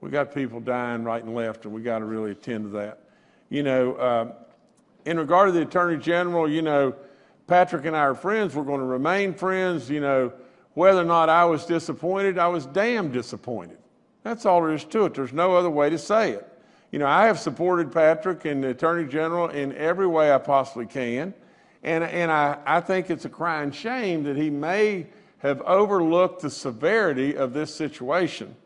we got people dying right and left, and we got to really attend to that. You know, in regard to the Attorney General, you know, Patrick and I are friends. We're going to remain friends. You know, whether or not I was disappointed, I was damn disappointed. That's all there is to it. There's no other way to say it. You know, I have supported Patrick and the Attorney General in every way I possibly can. And I think it's a crying shame that he may have overlooked the severity of this situation.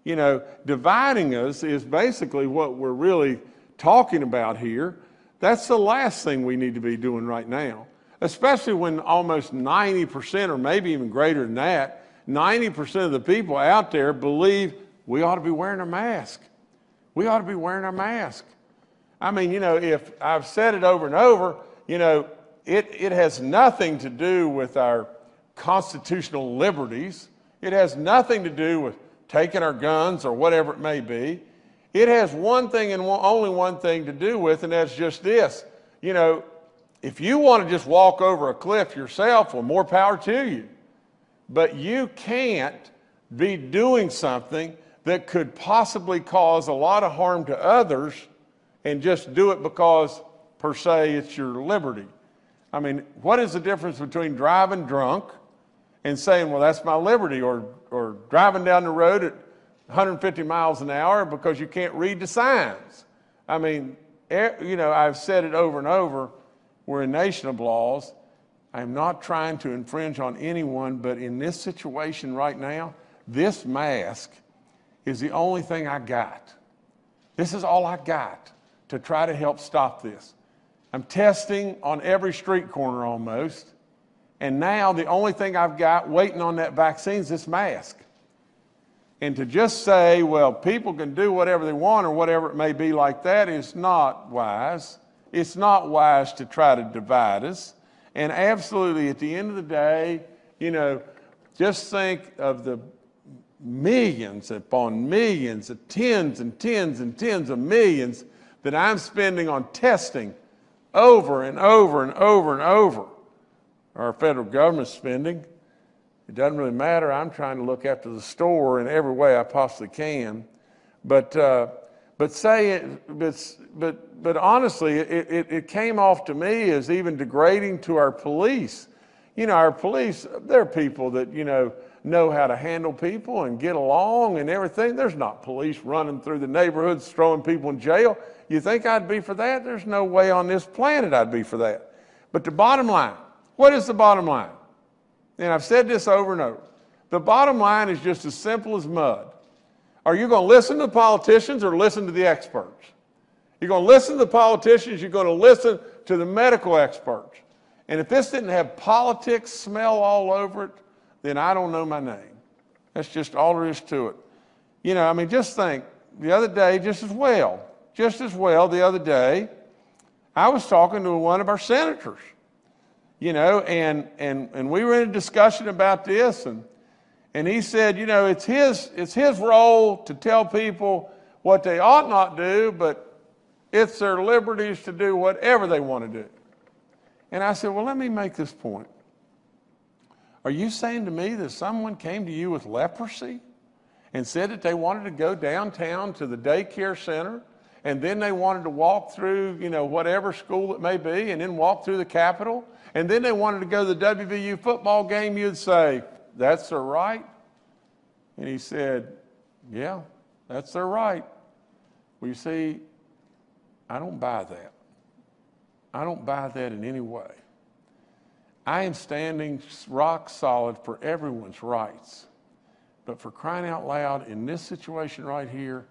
You know, dividing us is basically what we're really talking about here. That's the last thing we need to be doing right now, especially when almost 90% or maybe even greater than that, 90% of the people out there believe we ought to be wearing a mask. We ought to be wearing our mask. I mean, you know, if I've said it over and over, you know, it has nothing to do with our constitutional liberties. It has nothing to do with taking our guns or whatever it may be. It has one thing and only one thing to do with, and that's just this. You know, if you want to just walk over a cliff yourself, well, more power to you. But you can't be doing something that could possibly cause a lot of harm to others and just do it because, per se, it's your liberty. I mean, what is the difference between driving drunk and saying, well, that's my liberty, or driving down the road at 150 miles an hour because you can't read the signs? I mean, you know, I've said it over and over, we're a nation of laws. I'm not trying to infringe on anyone, but in this situation right now, this mask is the only thing I got. This is all I got to try to help stop this. I'm testing on every street corner almost, and now the only thing I've got waiting on that vaccine is this mask. And to just say, well, people can do whatever they want or whatever it may be like that is not wise. It's not wise to try to divide us. And absolutely, at the end of the day, you know, just think of the millions upon millions, of tens and tens and tens of millions that I'm spending on testing over and over and over and over. Our federal government's spending. It doesn't really matter. I'm trying to look after the store in every way I possibly can. But honestly, it came off to me as even degrading to our police. You know, our police, they're people that, you know how to handle people and get along and everything. There's not police running through the neighborhoods throwing people in jail. You think I'd be for that? There's no way on this planet I'd be for that. But the bottom line, what is the bottom line? And I've said this over and over. The bottom line is just as simple as mud. Are you going to listen to the politicians or listen to the experts? You're going to listen to the politicians, you're going to listen to the medical experts. And if this didn't have politics smell all over it, then I don't know my name. That's just all there is to it. You know, I mean, just think, the other day, just as well the other day, I was talking to one of our senators, you know, and we were in a discussion about this, and he said, you know, it's his role to tell people what they ought not do, but it's their liberties to do whatever they want to do. And I said, well, let me make this point. Are you saying to me that someone came to you with leprosy and said that they wanted to go downtown to the daycare center, and then they wanted to walk through, you know, whatever school it may be, and then walk through the Capitol, and then they wanted to go to the WVU football game? You'd say, that's their right? And he said, yeah, that's their right. Well, you see, I don't buy that. I don't buy that in any way. I am standing rock solid for everyone's rights. But for crying out loud, in this situation right here,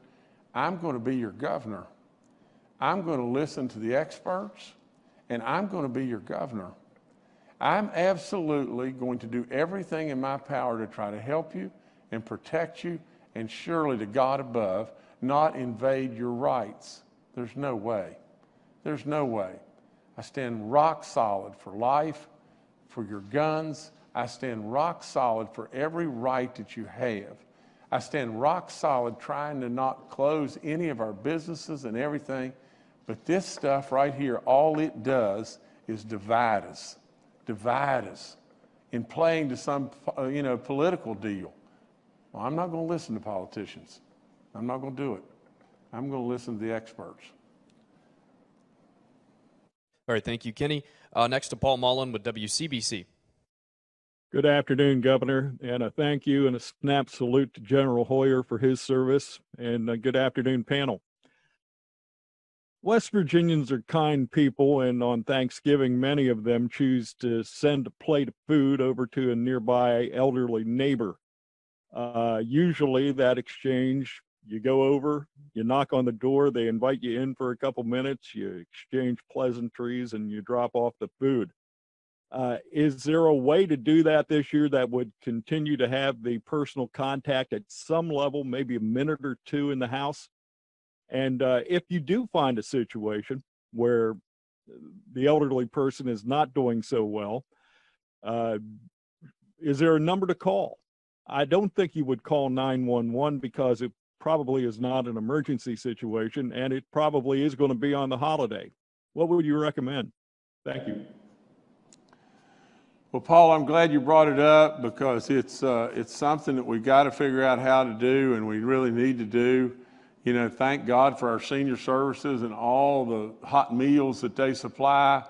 I'm going to be your governor. I'm going to listen to the experts, and I'm going to be your governor. I'm absolutely going to do everything in my power to try to help you and protect you, and surely to God above, not invade your rights. There's no way. There's no way. I stand rock solid for life, for your guns. I stand rock solid for every right that you have. I stand rock solid trying to not close any of our businesses and everything. But this stuff right here, all it does is divide us in playing to some, political deal. Well, I'm not going to listen to politicians. I'm not going to do it. I'm going to listen to the experts. All right, thank you, Kenny. Next to Paul Mullen with WCBC. Good afternoon, Governor, and a thank you and a snap salute to General Hoyer for his service, and a good afternoon, panel. West Virginians are kind people, and on Thanksgiving, many of them choose to send a plate of food over to a nearby elderly neighbor. Usually that exchange, you go over, you knock on the door, they invite you in for a couple minutes, you exchange pleasantries, and you drop off the food. Is there a way to do that this year that would continue to have the personal contact at some level, maybe a minute or two in the house? And if you do find a situation where the elderly person is not doing so well, is there a number to call? I don't think you would call 911 because it probably is not an emergency situation, and it probably is going to be on the holiday. What would you recommend? Thank you. Well, Paul, I'm glad you brought it up because it's something that we've got to figure out how to do, and we really need to do. You know, thank God for our senior services and all the hot meals that they supply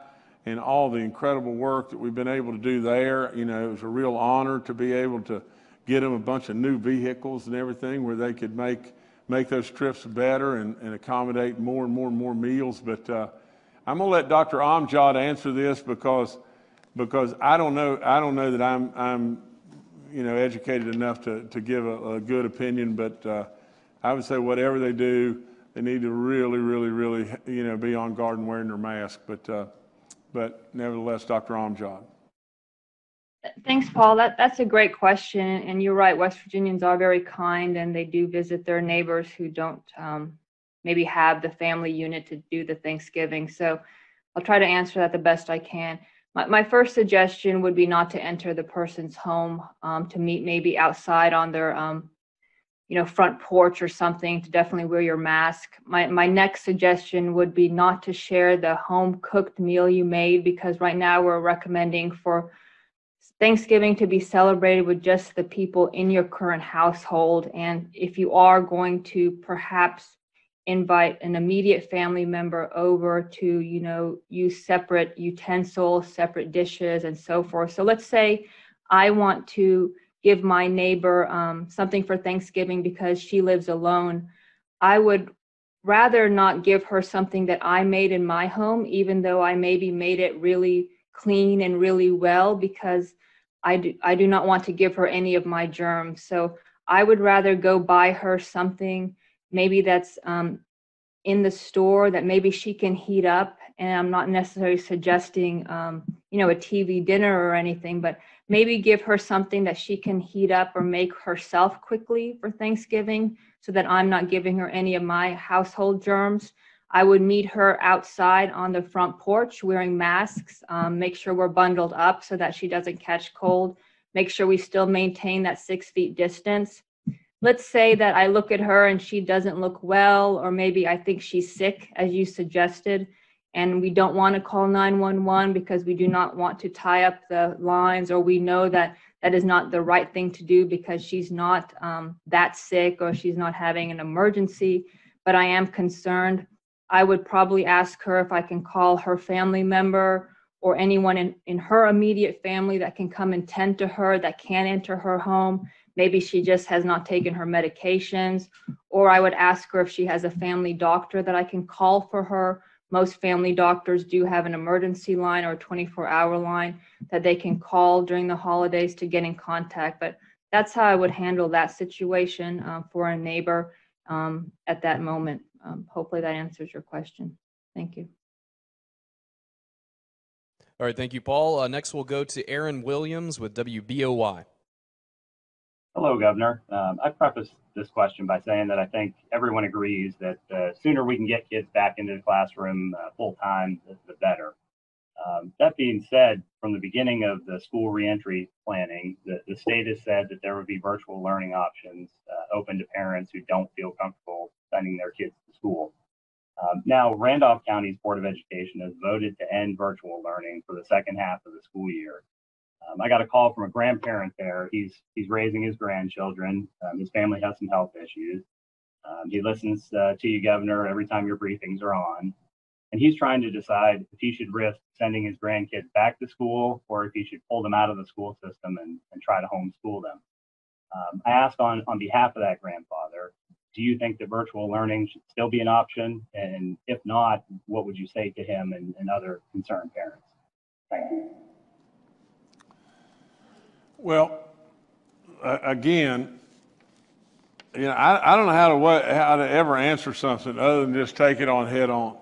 and all the incredible work that we've been able to do there. You know, it was a real honor to be able to get them a bunch of new vehicles and everything where they could make those trips better and accommodate more and more meals. But I'm going to let Dr. Amjad answer this because I don't know that I'm educated enough to give a good opinion, but I would say whatever they do, they need to really, be on guard and wearing their mask. But nevertheless, Dr. Amjad. Thanks, Paul. That's a great question. And you're right, West Virginians are very kind, and they do visit their neighbors who don't maybe have the family unit to do the Thanksgiving. So I'll try to answer that the best I can. My first suggestion would be not to enter the person's home, to meet maybe outside on their front porch or something, to definitely wear your mask. My next suggestion would be not to share the home cooked meal you made, because right now we're recommending for Thanksgiving to be celebrated with just the people in your current household. And if you are going to perhaps invite an immediate family member over to, use separate utensils, separate dishes, and so forth. So let's say I want to give my neighbor something for Thanksgiving because she lives alone. I would rather not give her something that I made in my home, even though I maybe made it really clean and really well, because I do not want to give her any of my germs. So I would rather go buy her something maybe that's in the store that maybe she can heat up. And I'm not necessarily suggesting, a TV dinner or anything, but maybe give her something that she can heat up or make herself quickly for Thanksgiving, so that I'm not giving her any of my household germs. I would meet her outside on the front porch wearing masks, make sure we're bundled up so that she doesn't catch cold, make sure we still maintain that 6 feet distance. Let's say that I look at her and she doesn't look well, or maybe I think she's sick, as you suggested, and we don't want to call 911 because we do not want to tie up the lines, or we know that that is not the right thing to do because she's not that sick or she's not having an emergency, but I am concerned. I would probably ask her if I can call her family member or anyone in her immediate family that can come and tend to her, that can enter her home. Maybe she just has not taken her medications, or I would ask her if she has a family doctor that I can call for her. Most family doctors do have an emergency line or a 24-hour line that they can call during the holidays to get in contact. But that's how I would handle that situation for a neighbor at that moment. Hopefully that answers your question. Thank you. All right, thank you, Paul. Next, we'll go to Aaron Williams with WBOY. Hello, Governor. I preface this question by saying that I think everyone agrees that the sooner we can get kids back into the classroom full time, the better. That being said, from the beginning of the school reentry planning, the state has said that there would be virtual learning options open to parents who don't feel comfortable sending their kids to school. Now, Randolph County's Board of Education has voted to end virtual learning for the second half of the school year. I got a call from a grandparent there. He's raising his grandchildren. His family has some health issues. He listens to you, Governor, every time your briefings are on. And he's trying to decide if he should risk sending his grandkids back to school or if he should pull them out of the school system and try to homeschool them. I asked on behalf of that grandfather, do you think that virtual learning should still be an option? And if not, what would you say to him and other concerned parents? Thank you. Well, again, I don't know how to ever answer something other than just take it on head on.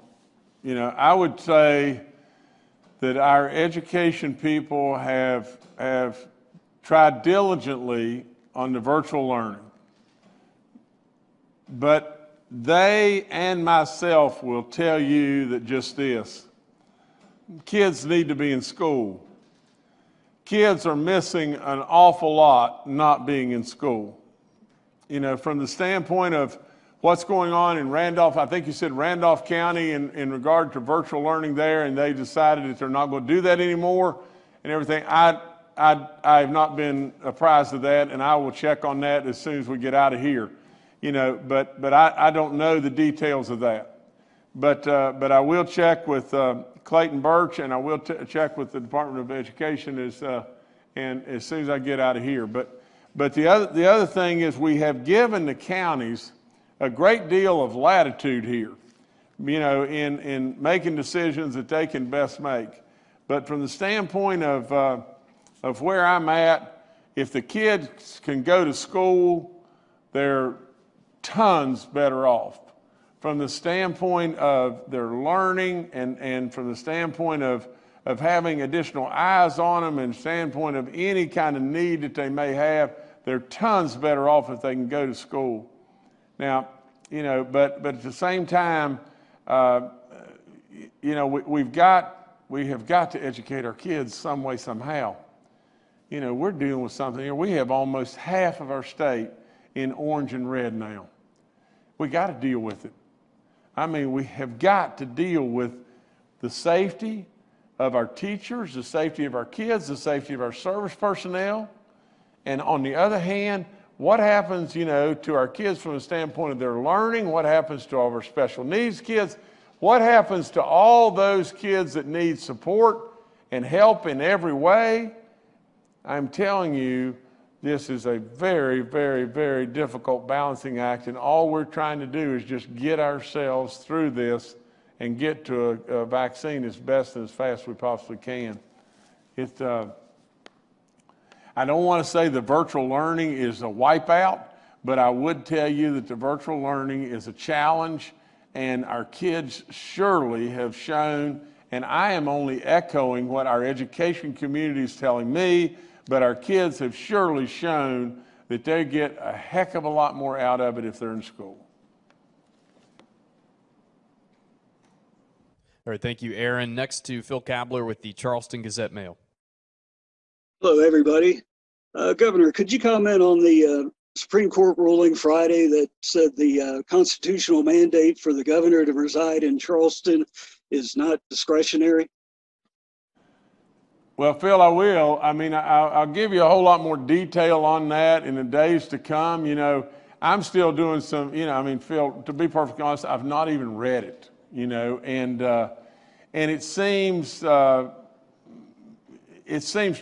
I would say that our education people have tried diligently on the virtual learning. But they and myself will tell you that just this: kids need to be in school. Kids are missing an awful lot not being in school. From the standpoint of what's going on in Randolph, I think you said Randolph County in regard to virtual learning there, and they decided that they're not going to do that anymore and everything. I have not been apprised of that, and I will check on that as soon as we get out of here. But I don't know the details of that. But I will check with Clayton Birch, and I will check with the Department of Education and as soon as I get out of here. But the other thing is, we have given the counties a great deal of latitude here, in making decisions that they can best make. But from the standpoint of where I'm at, if the kids can go to school, they're tons better off. From the standpoint of their learning and from the standpoint of having additional eyes on them and standpoint of any kind of need that they may have, they're tons better off if they can go to school. Now, but at the same time, we have got to educate our kids some way, somehow. We're dealing with something here. We have almost half of our state in orange and red now. We got to deal with it. We have got to deal with the safety of our teachers, the safety of our kids, the safety of our service personnel. And on the other hand, what happens, to our kids from the standpoint of their learning? What happens to all of our special needs kids? What happens to all those kids that need support and help in every way? I'm telling you, this is a very, very, very difficult balancing act, and all we're trying to do is just get ourselves through this and get to a vaccine as best and as fast as we possibly can. I don't want to say the virtual learning is a wipeout, but I would tell you that the virtual learning is a challenge, and our kids surely have shown, and I am only echoing what our education community is telling me, but our kids have surely shown that they get a heck of a lot more out of it if they're in school. All right, thank you, Aaron. Next to Phil Kabler with the Charleston Gazette-Mail. Hello, everybody. Governor, could you comment on the Supreme Court ruling Friday that said the constitutional mandate for the governor to reside in Charleston is not discretionary? Well, Phil, I will. I'll give you a whole lot more detail on that in the days to come. I'm still doing some, Phil, to be perfectly honest, I've not even read it, and it seems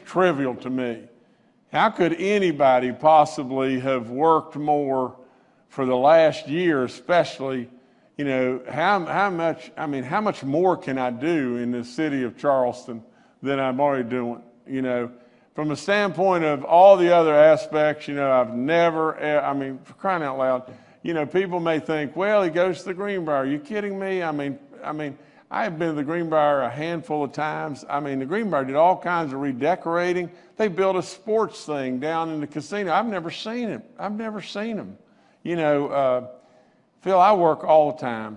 trivial to me. How could anybody possibly have worked more for the last year, especially, how much more can I do in the city of Charleston than I'm already doing? From a standpoint of all the other aspects, I've never, for crying out loud, people may think, well, he goes to the Greenbrier. Are you kidding me? I have been to the Greenbrier a handful of times. The Greenbrier did all kinds of redecorating. They built a sports thing down in the casino. I've never seen it. Phil, I work all the time.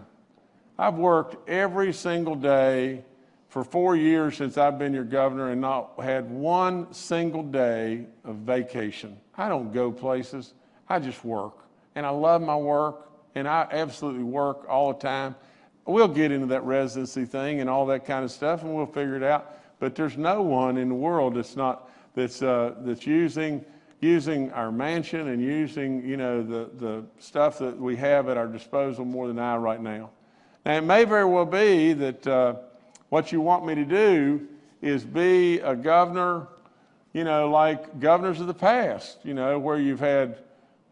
I've worked every single day for 4 years since I've been your governor and not had one single day of vacation. I don't go places. I just work. And I love my work, and I absolutely work all the time. We'll get into that residency thing and all that kind of stuff, and we'll figure it out. But there's no one in the world that's using our mansion and using the stuff that we have at our disposal more than I right now. Now, it may very well be that what you want me to do is be a governor, like governors of the past, where you've had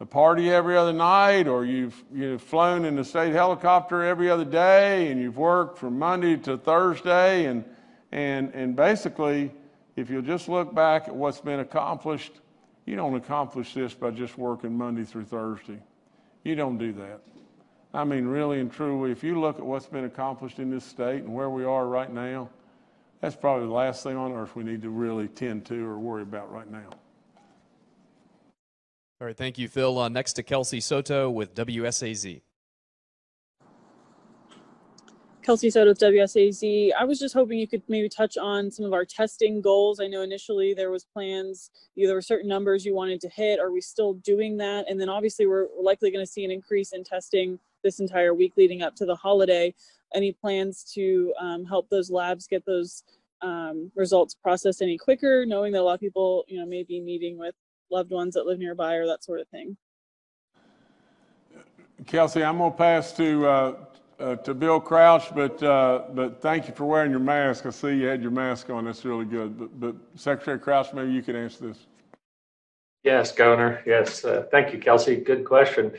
a party every other night, or you've flown in the state helicopter every other day, and you've worked from Monday to Thursday, and basically, if you'll just look back at what's been accomplished, you don't accomplish this by just working Monday through Thursday. You don't do that. I mean, really and truly, if you look at what's been accomplished in this state and where we are right now, that's probably the last thing on earth we need to really tend to or worry about right now. All right, thank you, Phil. Next to Kelsey Soto with WSAZ. Kelsey Soto with WSAZ. I was just hoping you could maybe touch on some of our testing goals. I know initially there was plans, there were certain numbers you wanted to hit. Are we still doing that? And then obviously we're likely going to see an increase in testing this entire week leading up to the holiday. Any plans to help those labs get those results processed any quicker, knowing that a lot of people, may be meeting with loved ones that live nearby or that sort of thing? Kelsey, I'm going to pass to Bill Crouch, but thank you for wearing your mask. I see you had your mask on. That's really good. But Secretary Crouch, maybe you could answer this. Yes, Governor. Yes. Thank you, Kelsey. Good question.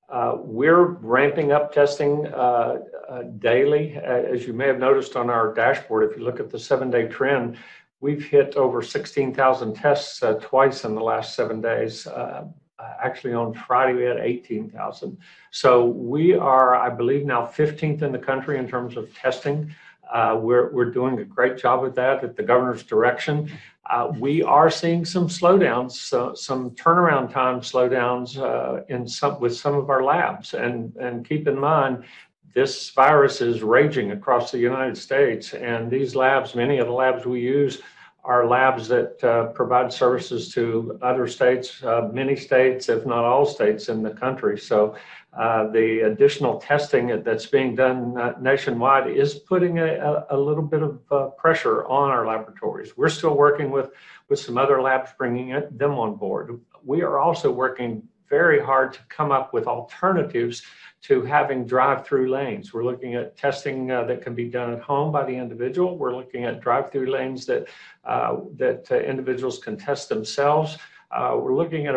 We're ramping up testing daily. As you may have noticed on our dashboard, if you look at the 7-day trend, we've hit over 16,000 tests twice in the last 7 days. Actually, on Friday, we had 18,000. So we are, I believe, now 15th in the country in terms of testing. We're doing a great job with that at the governor's direction. We are seeing some slowdowns, some turnaround time slowdowns with some of our labs. And keep in mind, this virus is raging across the United States. And these labs, many of the labs we use, are labs that provide services to other states, many states, if not all states in the country. So the additional testing that's being done nationwide is putting a little bit of pressure on our laboratories. We're still working with some other labs, bringing them on board. We are also working very hard to come up with alternatives to having drive-through lanes. We're looking at testing that can be done at home by the individual. We're looking at drive-through lanes that individuals can test themselves. We're looking at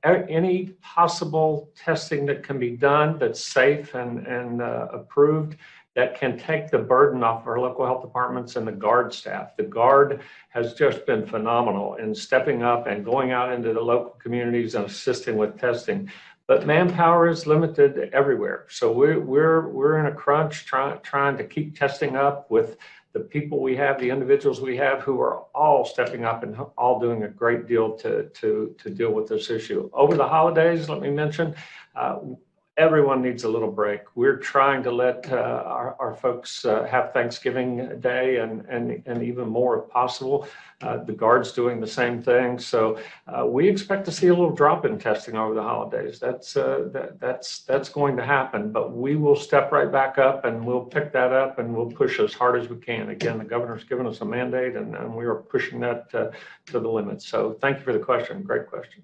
any possible testing that can be done that's safe and approved, that can take the burden off our local health departments and the GARD staff. The GARD has just been phenomenal in stepping up and going out into the local communities and assisting with testing. But manpower is limited everywhere. So we're in a crunch trying to keep testing up with the people we have, the individuals we have, who are all stepping up and all doing a great deal to deal with this issue. Over the holidays, let me mention, everyone needs a little break. We're trying to let our folks have Thanksgiving Day and even more if possible. The GARD's doing the same thing. So we expect to see a little drop in testing over the holidays. That's going to happen, but we will step right back up and we'll pick that up and we'll push as hard as we can. Again, the governor's given us a mandate and we are pushing that to the limit. So thank you for the question. Great question.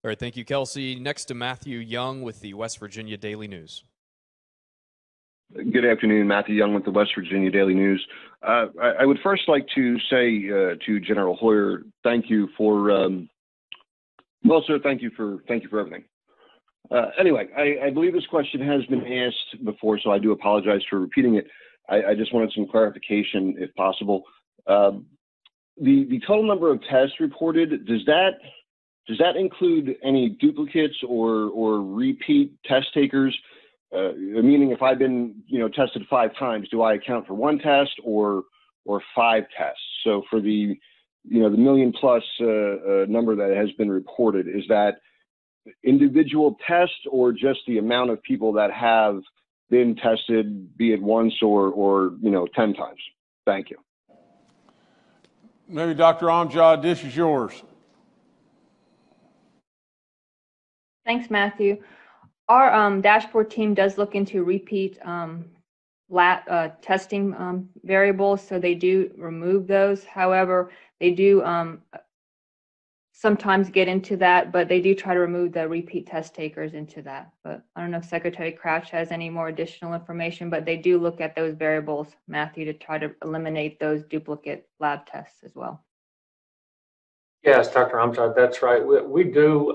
All right, thank you, Kelsey. Next to Matthew Young with the West Virginia Daily News. Good afternoon, Matthew Young with the West Virginia Daily News. I would first like to say to General Hoyer, thank you for, well, sir, thank you for everything. Anyway, I believe this question has been asked before, so I do apologize for repeating it. I just wanted some clarification, if possible. The total number of tests reported, does that include any duplicates or repeat test takers? Meaning, if I've been tested 5 times, do I account for 1 test or 5 tests? So for the the million plus number that has been reported, is that individual tests or just the amount of people that have been tested, be it once or 10 times? Thank you. Maybe Dr. Amjad, this is yours. Thanks, Matthew. Our dashboard team does look into repeat testing variables, so they do remove those. However, they do sometimes get into that, but they do try to remove the repeat test takers into that. But I don't know if Secretary Crouch has any more additional information, but they do look at those variables, Matthew, to try to eliminate those duplicate lab tests as well. Yes, Dr. Amjad, that's right. We do,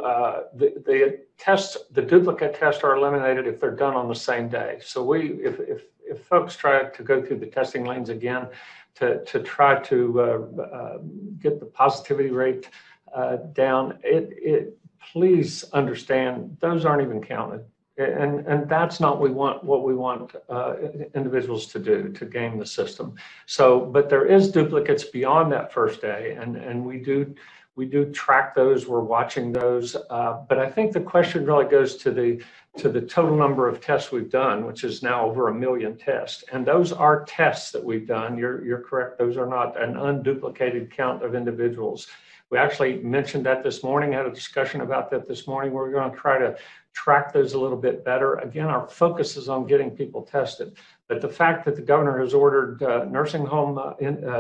the tests, the duplicate tests are eliminated if they're done on the same day. So if folks try to go through the testing lanes again to try to get the positivity rate down, please understand, those aren't even counted. And that's not what we want individuals to do to game the system. So, but there is duplicates beyond that first day, and we do track those. We're watching those. But I think the question really goes to the total number of tests we've done, which is now over 1 million tests. And those are tests that we've done. You're correct. Those are not an unduplicated count of individuals. We actually mentioned that this morning, had a discussion about that this morning. We're going to try to track those a little bit better. Again, our focus is on getting people tested. But the fact that the governor has ordered nursing home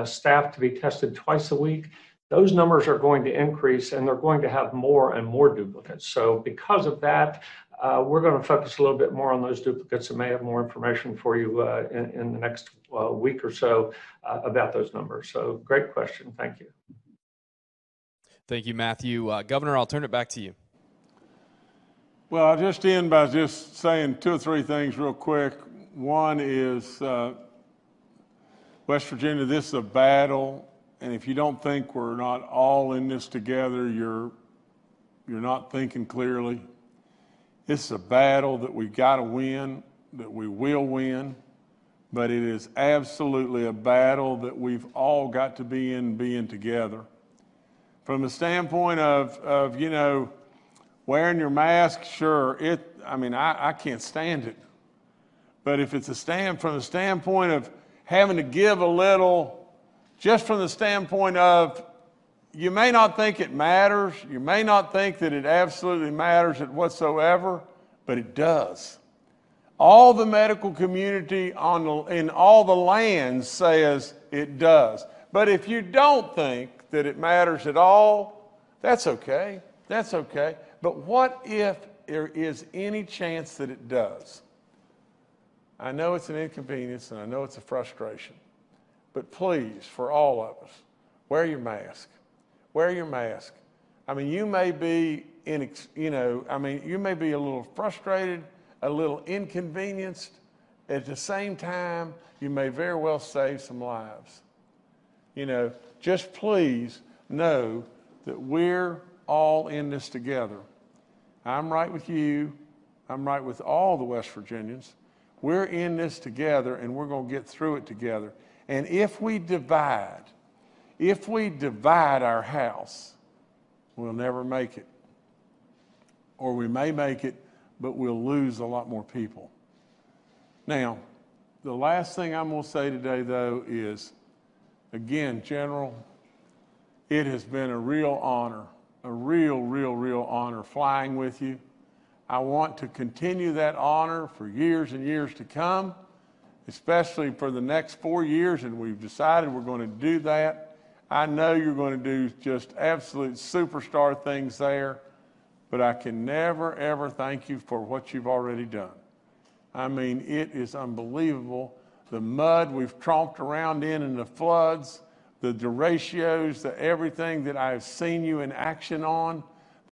staff to be tested twice a week, those numbers are going to increase, and they're going to have more and more duplicates. So because of that, we're going to focus a little bit more on those duplicates and may have more information for you in the next week or so about those numbers. So great question. Thank you. Thank you, Matthew. Governor, I'll turn it back to you. Well, I'll just end by just saying 2 or 3 things real quick. One is West Virginia, this is a battle, and if you don't think we're not all in this together, you're not thinking clearly. This is a battle that we've got to win, that we will win, but it is absolutely a battle that we've all got to be in, being together. From the standpoint of you know, wearing your mask, sure, I can't stand it. But if it's from the standpoint of having to give a little, just from the standpoint of, you may not think it matters, you may not think that it absolutely matters whatsoever, but it does. All the medical community in all the lands says it does. But if you don't think that it matters at all, that's okay. That's okay. But what if there is any chance that it does? I know it's an inconvenience and I know it's a frustration, but please, for all of us, wear your mask. Wear your mask. I mean, you may be you may be a little frustrated, a little inconvenienced. At the same time, you may very well save some lives. You know, just please know that we're all in this together. I'm right with you. I'm right with all the West Virginians. We're in this together, and we're going to get through it together. And if we divide our house, we'll never make it. Or we may make it, but we'll lose a lot more people. Now, the last thing I'm going to say today, though, is, again, General, it has been a real honor, a real honor flying with you. I want to continue that honor for years and years to come, especially for the next 4 years, and we've decided we're going to do that. I know you're going to do just absolute superstar things there, but I can never, ever thank you for what you've already done. I mean, it is unbelievable. The mud we've tromped around in the floods, the derechos, everything that I've seen you in action on,